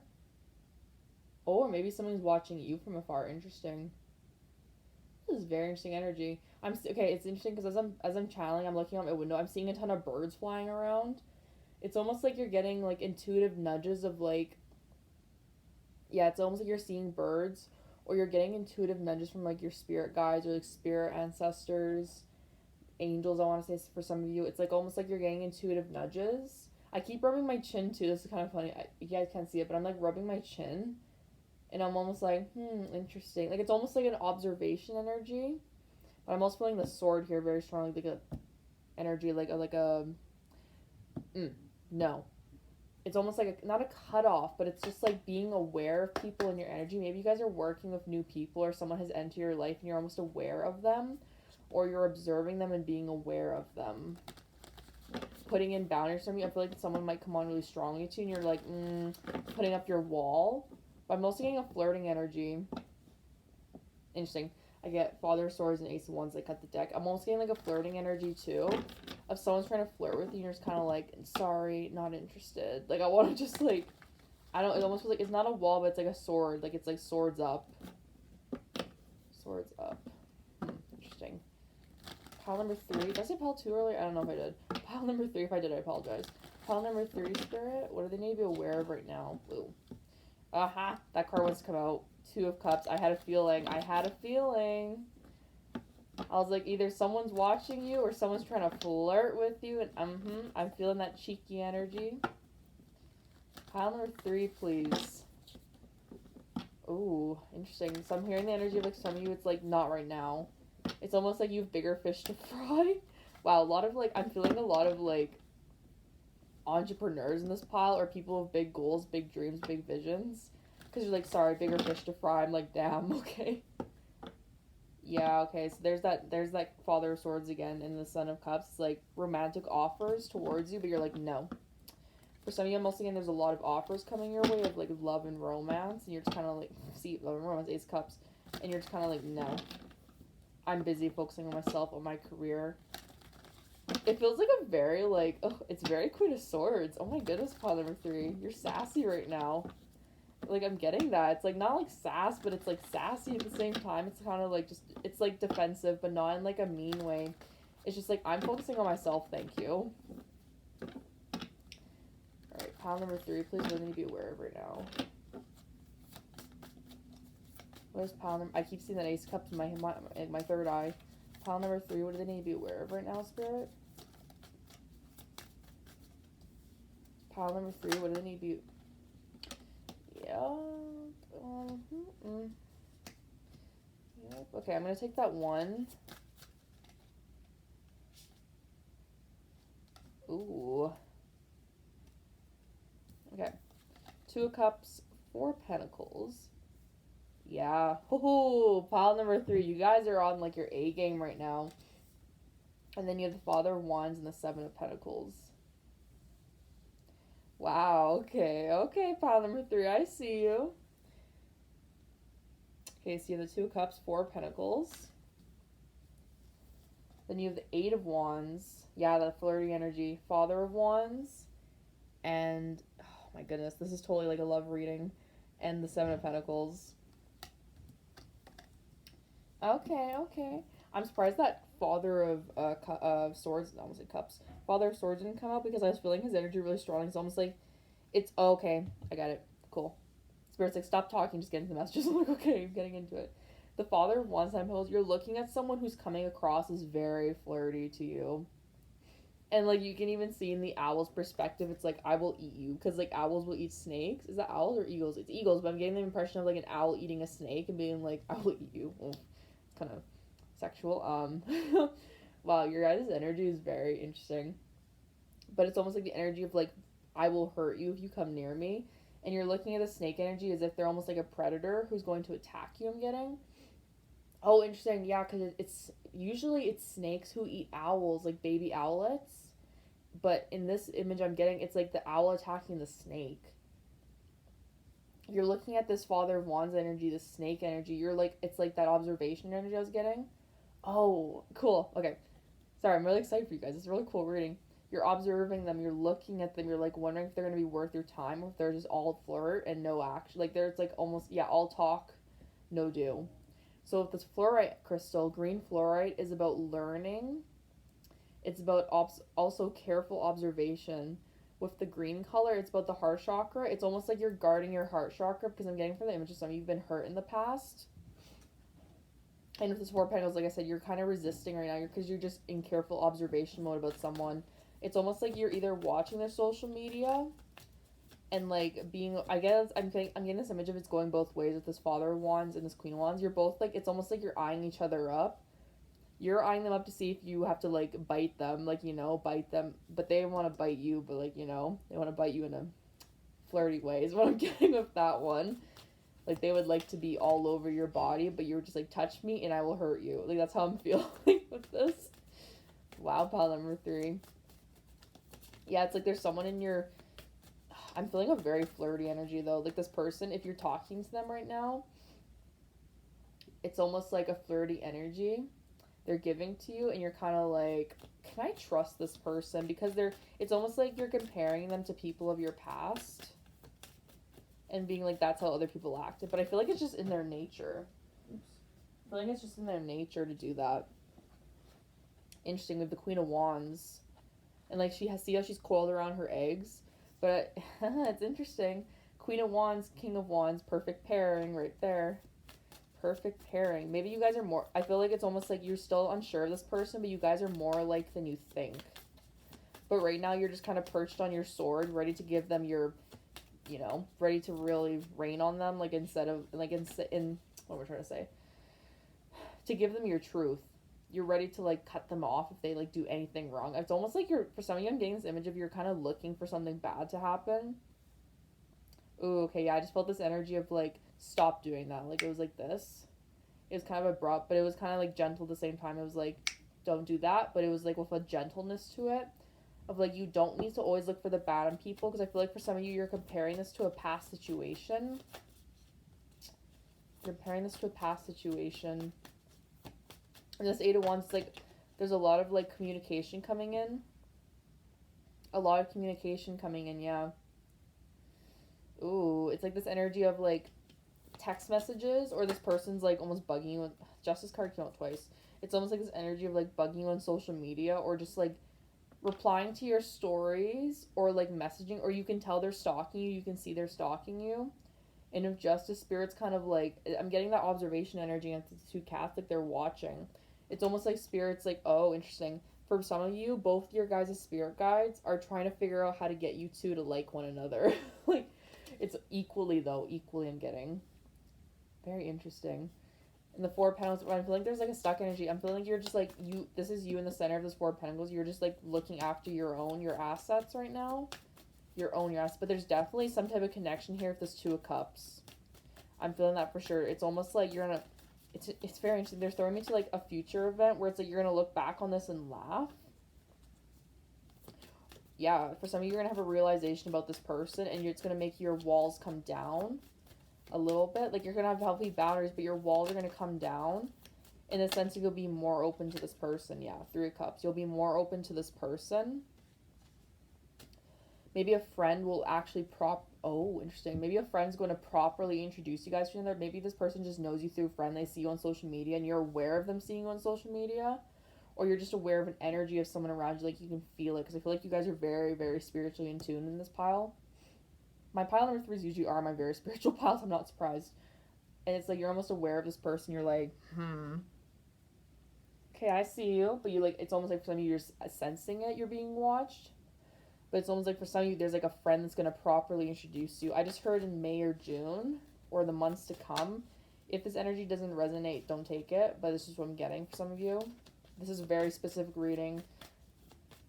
Oh, or maybe someone's watching you from afar. Interesting. This is very interesting energy. Okay, it's interesting because as I'm channeling, I'm looking out my window. I'm seeing a ton of birds flying around. It's almost like you're getting like intuitive nudges of like, yeah, it's almost like you're seeing birds, or you're getting intuitive nudges from like your spirit guides or like spirit ancestors, angels, I want to say for some of you. It's like almost like you're getting intuitive nudges. I keep rubbing my chin too. This is kind of funny. You guys can't see it, but I'm like rubbing my chin, and I'm almost like, interesting. Like, it's almost like an observation energy, but I'm also feeling the sword here very strongly, like a energy, no. It's almost like not a cutoff, but it's just like being aware of people in your energy. Maybe you guys are working with new people, or someone has entered your life and you're almost aware of them, or you're observing them and being aware of them. Putting in boundaries from you. I feel like someone might come on really strongly to you, and you're like, putting up your wall. But I'm mostly getting a flirting energy. Interesting. I get Father of Swords and Ace of Wands. I cut the deck. I'm also getting like a flirting energy too. If someone's trying to flirt with you, you're just kind of like, sorry, not interested. Like, I want to just like, it almost feels like it's not a wall, but it's like a sword. Like, it's like swords up. Swords up. Interesting. Pile number 3. Did I say pile 2 earlier? I don't know if I did. Pile number 3, if I did, I apologize. Pile number 3, Spirit. What do they need to be aware of right now? Ooh. That card wants to come out. 2 of Cups. I had a feeling. I was like, either someone's watching you or someone's trying to flirt with you. And I'm feeling that cheeky energy. Pile number 3, please. Ooh, interesting. So I'm hearing the energy of like some of you, it's like not right now. It's almost like you have bigger fish to fry. Wow, I'm feeling a lot of like entrepreneurs in this pile, or people with big goals, big dreams, big visions. Because you're like, sorry, bigger fish to fry. I'm like, damn, okay. Yeah, okay, so there's that Father of Swords again and the Son of Cups. It's like romantic offers towards you, but you're like, no. For some of you, I'm also again, there's a lot of offers coming your way of like love and romance, and you're just kind of like, see, love and romance, Ace of Cups, and you're just kind of like, no. I'm busy focusing on myself, on my career. It feels like a very like, it's very Queen of Swords. Oh my goodness, pile number 3. You're sassy right now. Like, I'm getting that. It's like not like sass, but it's like sassy at the same time. It's kind of like just, it's like defensive, but not in like a mean way. It's just like, I'm focusing on myself, thank you. Alright, pile number 3, please. What do I need to be aware of right now? What is pile number? I keep seeing that Ace of Cups in my third eye. Pile number 3, what do they need to be aware of right now, Spirit? Pile number 3, what do they need to be... Yeah. Yep. Okay, I'm going to take that 1. Ooh. Okay. 2 of Cups, Four Pentacles. Yeah. Oh, pile number 3. You guys are on like your A game right now. And then you have the Father of Wands and the Seven of Pentacles. Wow, okay. Okay, pile number 3. I see you. Okay, so you have the Two of Cups, Four of Pentacles. Then you have the Eight of Wands. Yeah, that flirty energy. Father of Wands. And, oh my goodness, this is totally like a love reading. And the Seven of Pentacles. Okay, okay. I'm surprised that Father of Swords, I almost said Cups. Father of Swords didn't come out because I was feeling his energy really strong. It's almost like, it's, okay, I got it. Cool. Spirit's like, stop talking, just get into the messages. I'm like, okay, I'm getting into it. The Father of Wands time pose, you're looking at someone who's coming across as very flirty to you. And, like, you can even see in the owl's perspective, it's like, I will eat you. Because, like, owls will eat snakes. Is that owls or eagles? It's eagles, but I'm getting the impression of, like, an owl eating a snake and being like, I will eat you. Oh, it's kind of sexual. Wow, your guys' energy is very interesting. But it's almost like the energy of, like, I will hurt you if you come near me. And you're looking at the snake energy as if they're almost like a predator who's going to attack you, I'm getting. Oh, interesting. Yeah, because it's usually it's snakes who eat owls, like baby owlets. But in this image I'm getting, it's like the owl attacking the snake. You're looking at this Father of Wands energy, this snake energy. You're like, it's like that observation energy I was getting. Oh, cool. Okay. Sorry, I'm really excited for you guys. It's a really cool reading. You're observing them, you're looking at them, you're like wondering if they're going to be worth your time or if they're just all flirt and no action. Like there's like almost, yeah, all talk, no do. So with this fluorite crystal, green fluorite is about learning. It's about also careful observation. With the green color, it's about the heart chakra. It's almost like you're guarding your heart chakra because I'm getting from the images some of you've been hurt in the past. And with this Four of Pentacles, like I said, you're kind of resisting right now because you're just in careful observation mode about someone. It's almost like you're either watching their social media and like being, I guess I'm getting this image of it's going both ways with this Father of Wands and this Queen of Wands. You're both like, it's almost like you're eyeing each other up. You're eyeing them up to see if you have to like bite them, like, you know, bite them, but they want to bite you, but like, you know, they want to bite you in a flirty way is what I'm getting with that one. Like they would like to be all over your body, but you're just like, touch me and I will hurt you. Like that's how I'm feeling with this. Wow, pile number 3. Yeah, it's like there's someone in your, I'm feeling a very flirty energy though. Like this person, if you're talking to them right now, it's almost like a flirty energy they're giving to you, and you're kind of like, can I trust this person? Because it's almost like you're comparing them to people of your past and being like, that's how other people acted. But I feel like it's just in their nature. Oops. I feel like it's just in their nature to do that. Interesting, with the Queen of Wands. And like see how she's coiled around her eggs? But it's interesting. Queen of Wands, King of Wands, perfect pairing right there. Perfect pairing. Maybe you guys are more, I feel like it's almost like you're still unsure of this person, but you guys are more alike than you think. But right now you're just kind of perched on your sword, ready to give them your, you know, ready to really rain on them, like instead of, like in what we're trying to say, to give them your truth. You're ready to like cut them off if they like do anything wrong. It's almost like for some of you, I'm getting this image of you're kind of looking for something bad to happen. Ooh, okay, yeah, I just felt this energy of like, stop doing that. Like it was like this. It was kind of abrupt, but it was kind of like gentle at the same time. It was like, don't do that, but it was like with a gentleness to it. Of like, you don't need to always look for the bad in people, because I feel like for some of you, you're comparing this to a past situation. You're comparing this to a past situation. And this Eight of Wands, like, there's a lot of like communication coming in. A lot of communication coming in, yeah. Ooh, it's like this energy of like text messages, or this person's like almost bugging you. Justice card came out twice. It's almost like this energy of like bugging you on social media, or just like replying to your stories, or like messaging, or you can tell they're stalking you. You can see they're stalking you. And if Justice Spirit's kind of like, I'm getting that observation energy, and it's 2 cats, like they're watching. It's almost like Spirit's like, oh, interesting. For some of you, both your guys' spirit guides are trying to figure out how to get you two to like one another. Like, it's equally I'm getting. Very interesting. And the Four of Pentacles, I feel like there's like a stuck energy. I'm feeling like you're just like, this is you in the center of this Four of Pentacles. You're just like looking after your assets right now. your own yes, but there's definitely some type of connection here with this Two of Cups. I'm feeling that for sure. It's almost like you're gonna, it's very interesting. They're throwing me to like a future event where it's like you're gonna look back on this and laugh. Yeah, for some of you, you're gonna have a realization about this person, and it's gonna make your walls come down a little bit. Like, you're gonna have healthy boundaries, but your walls are gonna come down in the sense of you'll be more open to this person. Yeah, Three of Cups. You'll be more open to this person. Maybe a friend will actually interesting. Maybe a friend's going to properly introduce you guys to each other. Maybe this person just knows you through a friend. They see you on social media and you're aware of them seeing you on social media. Or you're just aware of an energy of someone around you. Like, you can feel it. Because I feel like you guys are very, very spiritually in tune in this pile. My pile number 3s usually are my very spiritual piles. I'm not surprised. And it's like you're almost aware of this person. You're like, okay, I see you. But you like, it's almost like for some of you, you're sensing it. You're being watched. But it's almost like for some of you, there's like a friend that's going to properly introduce you. I just heard in May or June, or the months to come. If this energy doesn't resonate, don't take it. But this is what I'm getting for some of you. This is a very specific reading.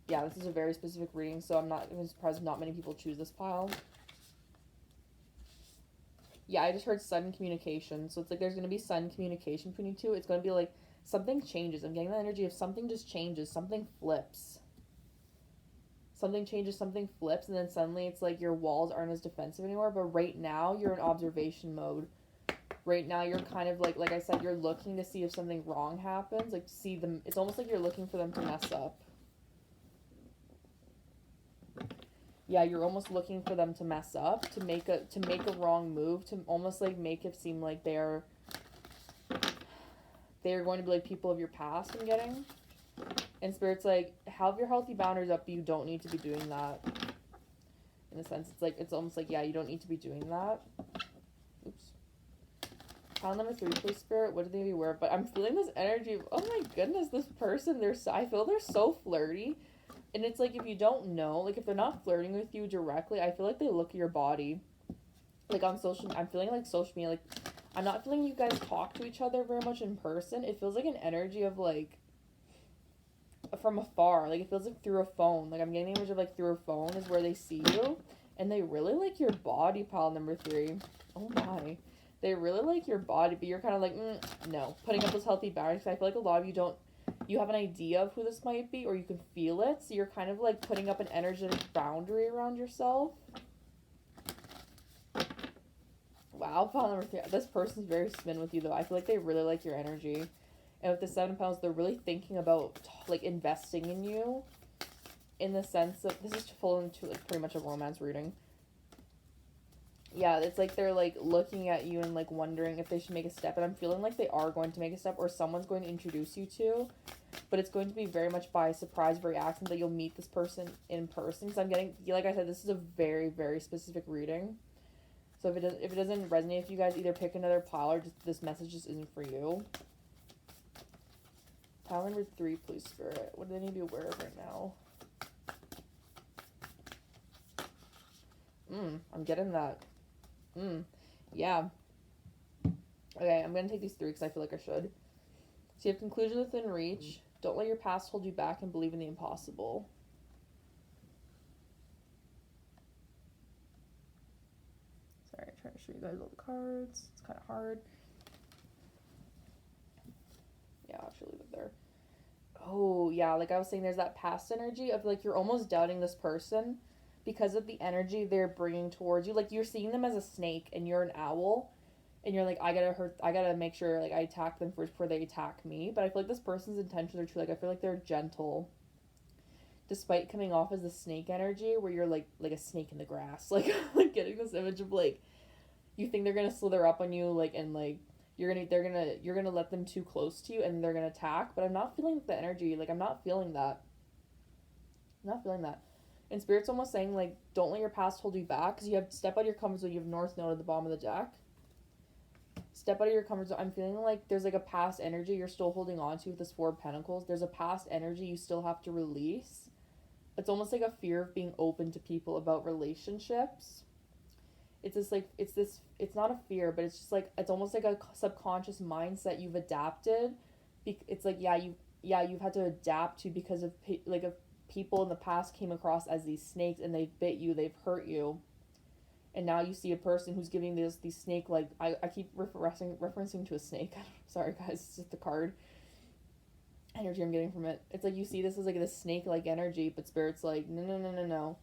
Yeah, this is a very specific reading, so I'm surprised not many people choose this pile. Yeah, I just heard sudden communication. So it's like there's going to be sudden communication between you two. It's going to be like something changes. I'm getting the energy of something just changes. Something flips. Something changes, something flips, and then suddenly it's like your walls aren't as defensive anymore. But right now, you're in observation mode. Right now, you're kind of like I said, you're looking to see if something wrong happens. Like, see them. It's almost like you're looking for them to mess up. Yeah, you're almost looking for them to mess up, to make a wrong move, to almost like make it seem like they're going to be like people of your past. I'm getting. And Spirit's like, have your healthy boundaries up, but you don't need to be doing that. In a sense, it's like, it's almost like, yeah, you don't need to be doing that. Oops. Pile number 3, please, Spirit. What do they be aware of? But I'm feeling this energy of, oh my goodness, this person, I feel they're so flirty. And it's like, if you don't know, like, if they're not flirting with you directly, I feel like they look at your body. Like, on I'm feeling like social media, like, I'm not feeling you guys talk to each other very much in person. It feels like an energy of, like, from afar. Like, it feels like through a phone. Like, I'm getting the image of, like, through a phone is where they see you. And they really like your body, pile number 3. Oh, my. They really like your body, but you're kind of like, no. Putting up those healthy boundaries. I feel like a lot of you have an idea of who this might be, or you can feel it. So you're kind of, like, putting up an energetic boundary around yourself. Wow, pile number 3. This person's very smitten with you, though. I feel like they really like your energy. And with the 7 of Pentacles, they're really thinking about, like, investing in you. In the sense of, this is full into, like, pretty much a romance reading. Yeah, it's like they're, like, looking at you and, like, wondering if they should make a step. And I'm feeling like they are going to make a step, or someone's going to introduce you to. But it's going to be very much by surprise, very accident, that you'll meet this person in person. Because I'm getting, like I said, this is a very, very specific reading. So if it doesn't resonate with you guys, either pick another pile, or just this message just isn't for you. Pile number 3, please, Spirit. What do they need to be aware of right now? I'm getting that. Yeah. Okay, I'm going to take these 3 because I feel like I should. So you have conclusion within reach. Don't let your past hold you back and believe in the impossible. Sorry, I'm trying to show you guys all the cards. It's kind of hard. Yeah, I'll actually leave it there. Oh, yeah, like I was saying, there's that past energy of, like, you're almost doubting this person because of the energy they're bringing towards you. Like, you're seeing them as a snake and you're an owl, and you're like, I gotta make sure, like, I attack them first before they attack me. But I feel like this person's intentions are true. Like, I feel like they're gentle, despite coming off as the snake energy, where you're like a snake in the grass. Like, like getting this image of, like, you think they're gonna slither up on you, like, and, like, you're gonna let them too close to you and they're gonna attack. But I'm not feeling the energy. Like, I'm not feeling that. And Spirit's almost saying, like, don't let your past hold you back, because you have step out of your comfort zone. You have North Node at the bottom of the deck. Step out of your comfort zone. I'm feeling like there's, like, a past energy you're still holding on to with this 4 of Pentacles. There's a past energy you still have to release. It's almost like a fear of being open to people about relationships. It's not a fear, but it's just, like, it's almost like a subconscious mindset you've adapted. It's like, you've had to adapt to because of, like, people in the past came across as these snakes and they've bit you, they've hurt you, and now you see a person who's giving these snake like I keep referencing to a snake. Sorry guys, it's just the card energy I'm getting from it. It's like you see this as like this snake like energy, but Spirit's like no.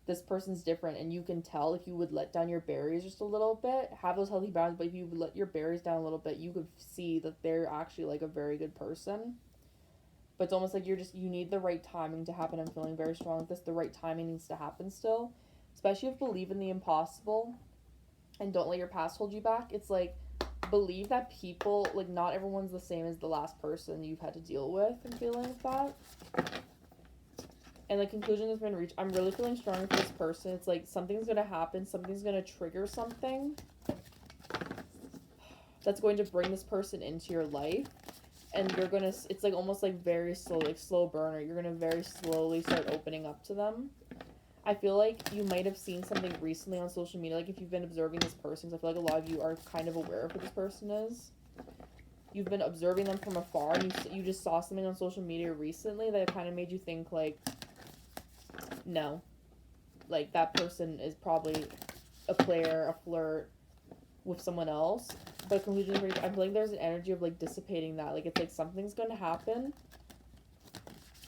This person's different, and you can tell if you would let down your barriers just a little bit, have those healthy boundaries, but if you would let your barriers down a little bit, you could see that they're actually like a very good person. But it's almost like you need the right timing to happen. I'm feeling very strong with this. The right timing needs to happen still. Especially if you believe in the impossible and don't let your past hold you back. It's like, believe that people, like, not everyone's the same as the last person you've had to deal with. I'm feeling like that. And the conclusion has been reached. I'm really feeling strong with this person. It's like something's going to happen. Something's going to trigger something that's going to bring this person into your life. And you're going to, it's like almost like very slow, like slow burner. You're going to very slowly start opening up to them. I feel like you might have seen something recently on social media, like if you've been observing this person, because I feel like a lot of you are kind of aware of who this person is. You've been observing them from afar, and you just saw something on social media recently that kind of made you think, like, no. Like, that person is probably a player, a flirt with someone else. But conclusion, I feel like there's an energy of, like, dissipating that. Like, it's like something's going to happen.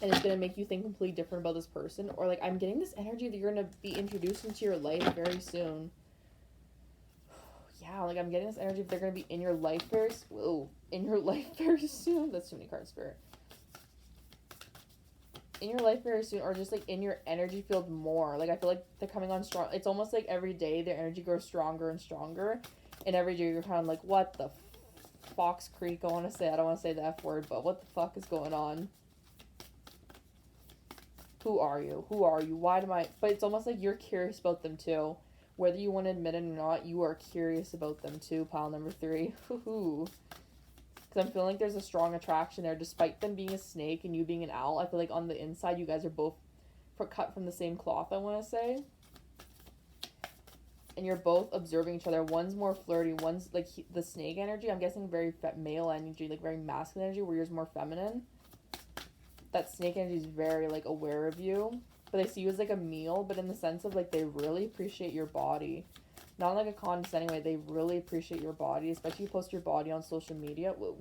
And it's going to make you think completely different about this person. Or, like, I'm getting this energy that you're going to be introduced into your life very soon. Yeah, like, I'm getting this energy that they're going to be in your life very soon. That's too many cards, Spirit. In your life very soon, or just, like, in your energy field more. Like, I feel like they're coming on strong. It's almost like every day their energy grows stronger and stronger. And every day you're kind of like, what the Fox Creek? I don't want to say the F word, but what the fuck is going on? Who are you? Why do I... But it's almost like you're curious about them, too. Whether you want to admit it or not, you are curious about them, too, pile number 3. Because I'm feeling like there's a strong attraction there. Despite them being a snake and you being an owl, I feel like on the inside, you guys are both cut from the same cloth, I want to say. And you're both observing each other. One's more flirty. One's, like, the snake energy. I'm guessing very male energy, like, very masculine energy, where yours more feminine. That snake energy is very, like, aware of you. But they see you as, like, a meal, but in the sense of, like, they really appreciate your body. Not in, like, a condescending way. They really appreciate your body, especially you post your body on social media. Whoa.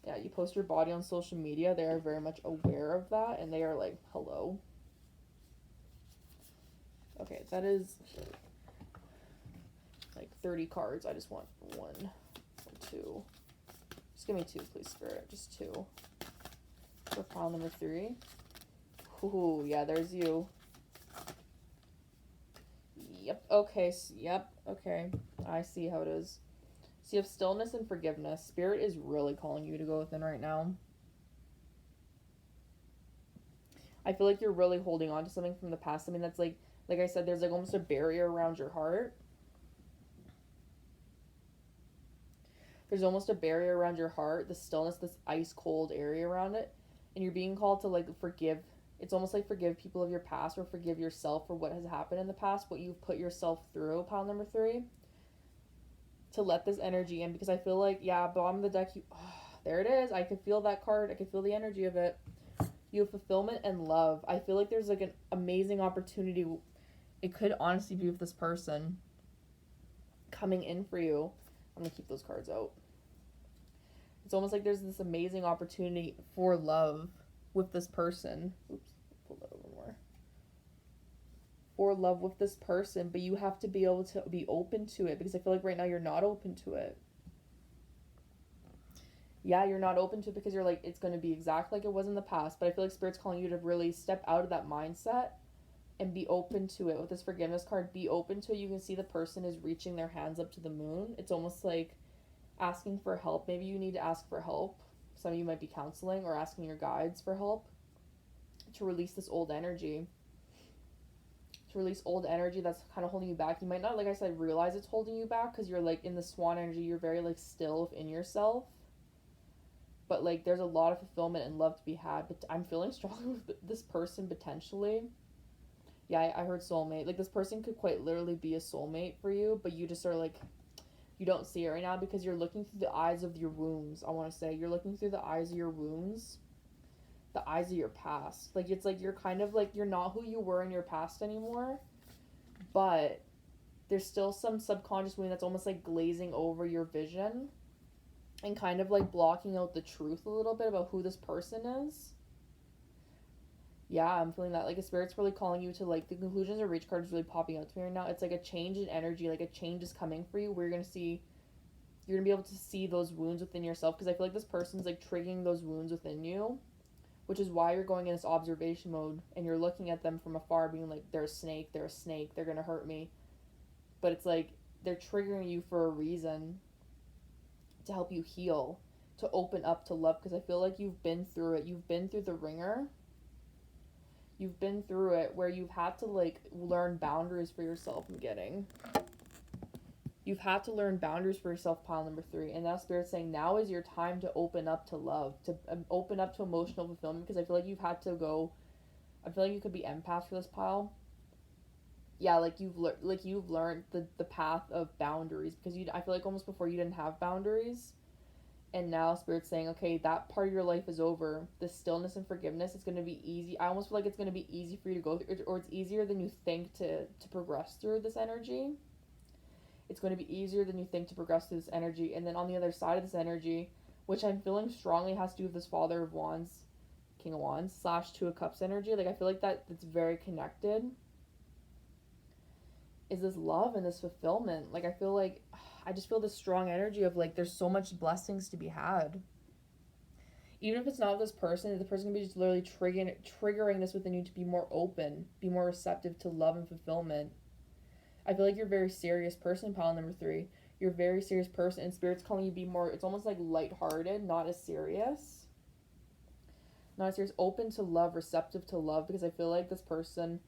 Yeah, you post your body on social media. They are very much aware of that, and they are like, hello. Okay, that is, like, 30 cards. I just want 1 or 2. Just give me 2, please, Spirit. Just 2. For pile number 3. Ooh, yeah, there's you. Yep, okay, okay. I see how it is. So you have stillness and forgiveness. Spirit is really calling you to go within right now. I feel like you're really holding on to something from the past. I mean, that's like I said, there's like almost a barrier around your heart. There's almost a barrier around your heart, the stillness, this ice cold area around it. And you're being called to, like, forgive. It's almost like forgive people of your past, or forgive yourself for what has happened in the past, what you've put yourself through, pile number 3. To let this energy in, because I feel like, yeah, bottom of the deck, there it is. I can feel that card. I can feel the energy of it. You have fulfillment and love. I feel like there's, like, an amazing opportunity. It could honestly be with this person coming in for you. I'm going to keep those cards out. It's almost like there's this amazing opportunity for love with this person. Oops, pull that over more. For love with this person, but you have to be able to be open to it, because I feel like right now you're not open to it. Yeah, you're not open to it because you're like, it's going to be exactly like it was in the past, but I feel like Spirit's calling you to really step out of that mindset and be open to it. With this forgiveness card, be open to it. You can see the person is reaching their hands up to the moon. It's almost like asking for help. Maybe you need to ask for help. Some of you might be counseling or asking your guides for help to release this old energy. To release old energy that's kind of holding you back. You might not, like I said, realize it's holding you back because you're, like, in the swan energy. You're very, like, still within yourself. But, like, there's a lot of fulfillment and love to be had. But I'm feeling strong with this person potentially. Yeah, I heard soulmate. Like, this person could quite literally be a soulmate for you, but you just are, like, you don't see it right now because you're looking through the eyes of your wounds, I want to say. You're looking through the eyes of your wounds. the eyes of your past. Like it's like you're kind of like you're not who you were in your past anymore, but there's still some subconscious wound that's almost like glazing over your vision and kind of like blocking out the truth a little bit about who this person is. Yeah, I'm feeling that. Like a spirit's really calling you to like the conclusions of reach card is really popping out to me right now. It's like a change in energy, like a change is coming for you where you're gonna be able to see those wounds within yourself because I feel like this person's like triggering those wounds within you, which is why you're going in this observation mode and you're looking at them from afar, being like, they're a snake, they're gonna hurt me. But it's like they're triggering you for a reason to help you heal, to open up to love because I feel like you've been through it. You've been through the ringer. You've been through it where you've had to like learn boundaries for yourself. You've had to learn boundaries for yourself, pile number 3. And now Spirit's saying now is your time to open up to love, to open up to emotional fulfillment because I feel like you've had to go. I feel like you could be empath for this pile. Yeah, like you've learned the path of boundaries because I feel like almost before you didn't have boundaries, and now Spirit's saying, okay, that part of your life is over. The stillness and forgiveness is going to be easy. I almost feel like it's going to be easy for you to go through, or it's easier than you think to progress through this energy. It's going to be easier than you think to progress through this energy. And then on the other side of this energy, which I'm feeling strongly has to do with this Father of Wands, King of Wands, / 2 of Cups energy. Like I feel like that's very connected. Is this love and this fulfillment. Like I feel like I just feel this strong energy of like there's so much blessings to be had. Even if it's not this person, the person can be just literally triggering this within you to be more open, be more receptive to love and fulfillment. I feel like you're a very serious person, pile number 3. You're a very serious person, and Spirit's calling you to be more, it's almost like lighthearted, not as serious. Not as serious, open to love, receptive to love, because I feel like this person,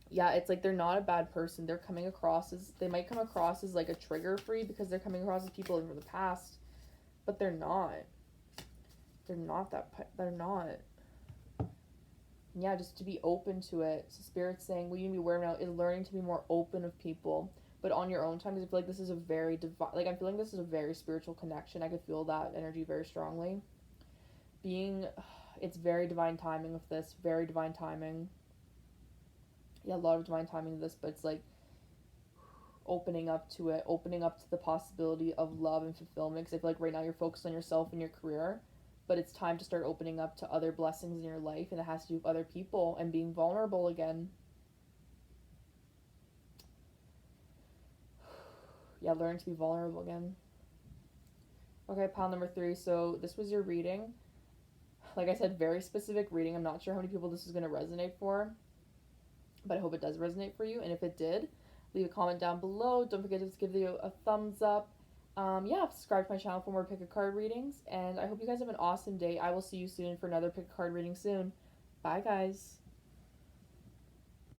yeah, it's like they're not a bad person. They might come across as like a trigger for you because they're coming across as people from the past, but they're not. They're not. Yeah, just to be open to it. So Spirit's saying what you need to be aware of now is learning to be more open of people, but on your own time, because I feel like this is a very I'm feeling this is a very spiritual connection. I could feel that energy very strongly. It's very divine timing with this, very divine timing. Yeah, a lot of divine timing of this, but it's like opening up to it, opening up to the possibility of love and fulfillment, because I feel like right now you're focused on yourself and your career, but it's time to start opening up to other blessings in your life, and it has to do with other people and being vulnerable again. Yeah, learn to be vulnerable again. Okay, pile number 3. So this was your reading. Like I said, very specific reading. I'm not sure how many people this is going to resonate for, but I hope it does resonate for you. And if it did, leave a comment down below. Don't forget to give the video a thumbs up. Subscribe to my channel for more pick a card readings. And I hope you guys have an awesome day. I will see you soon for another pick a card reading soon. Bye, guys.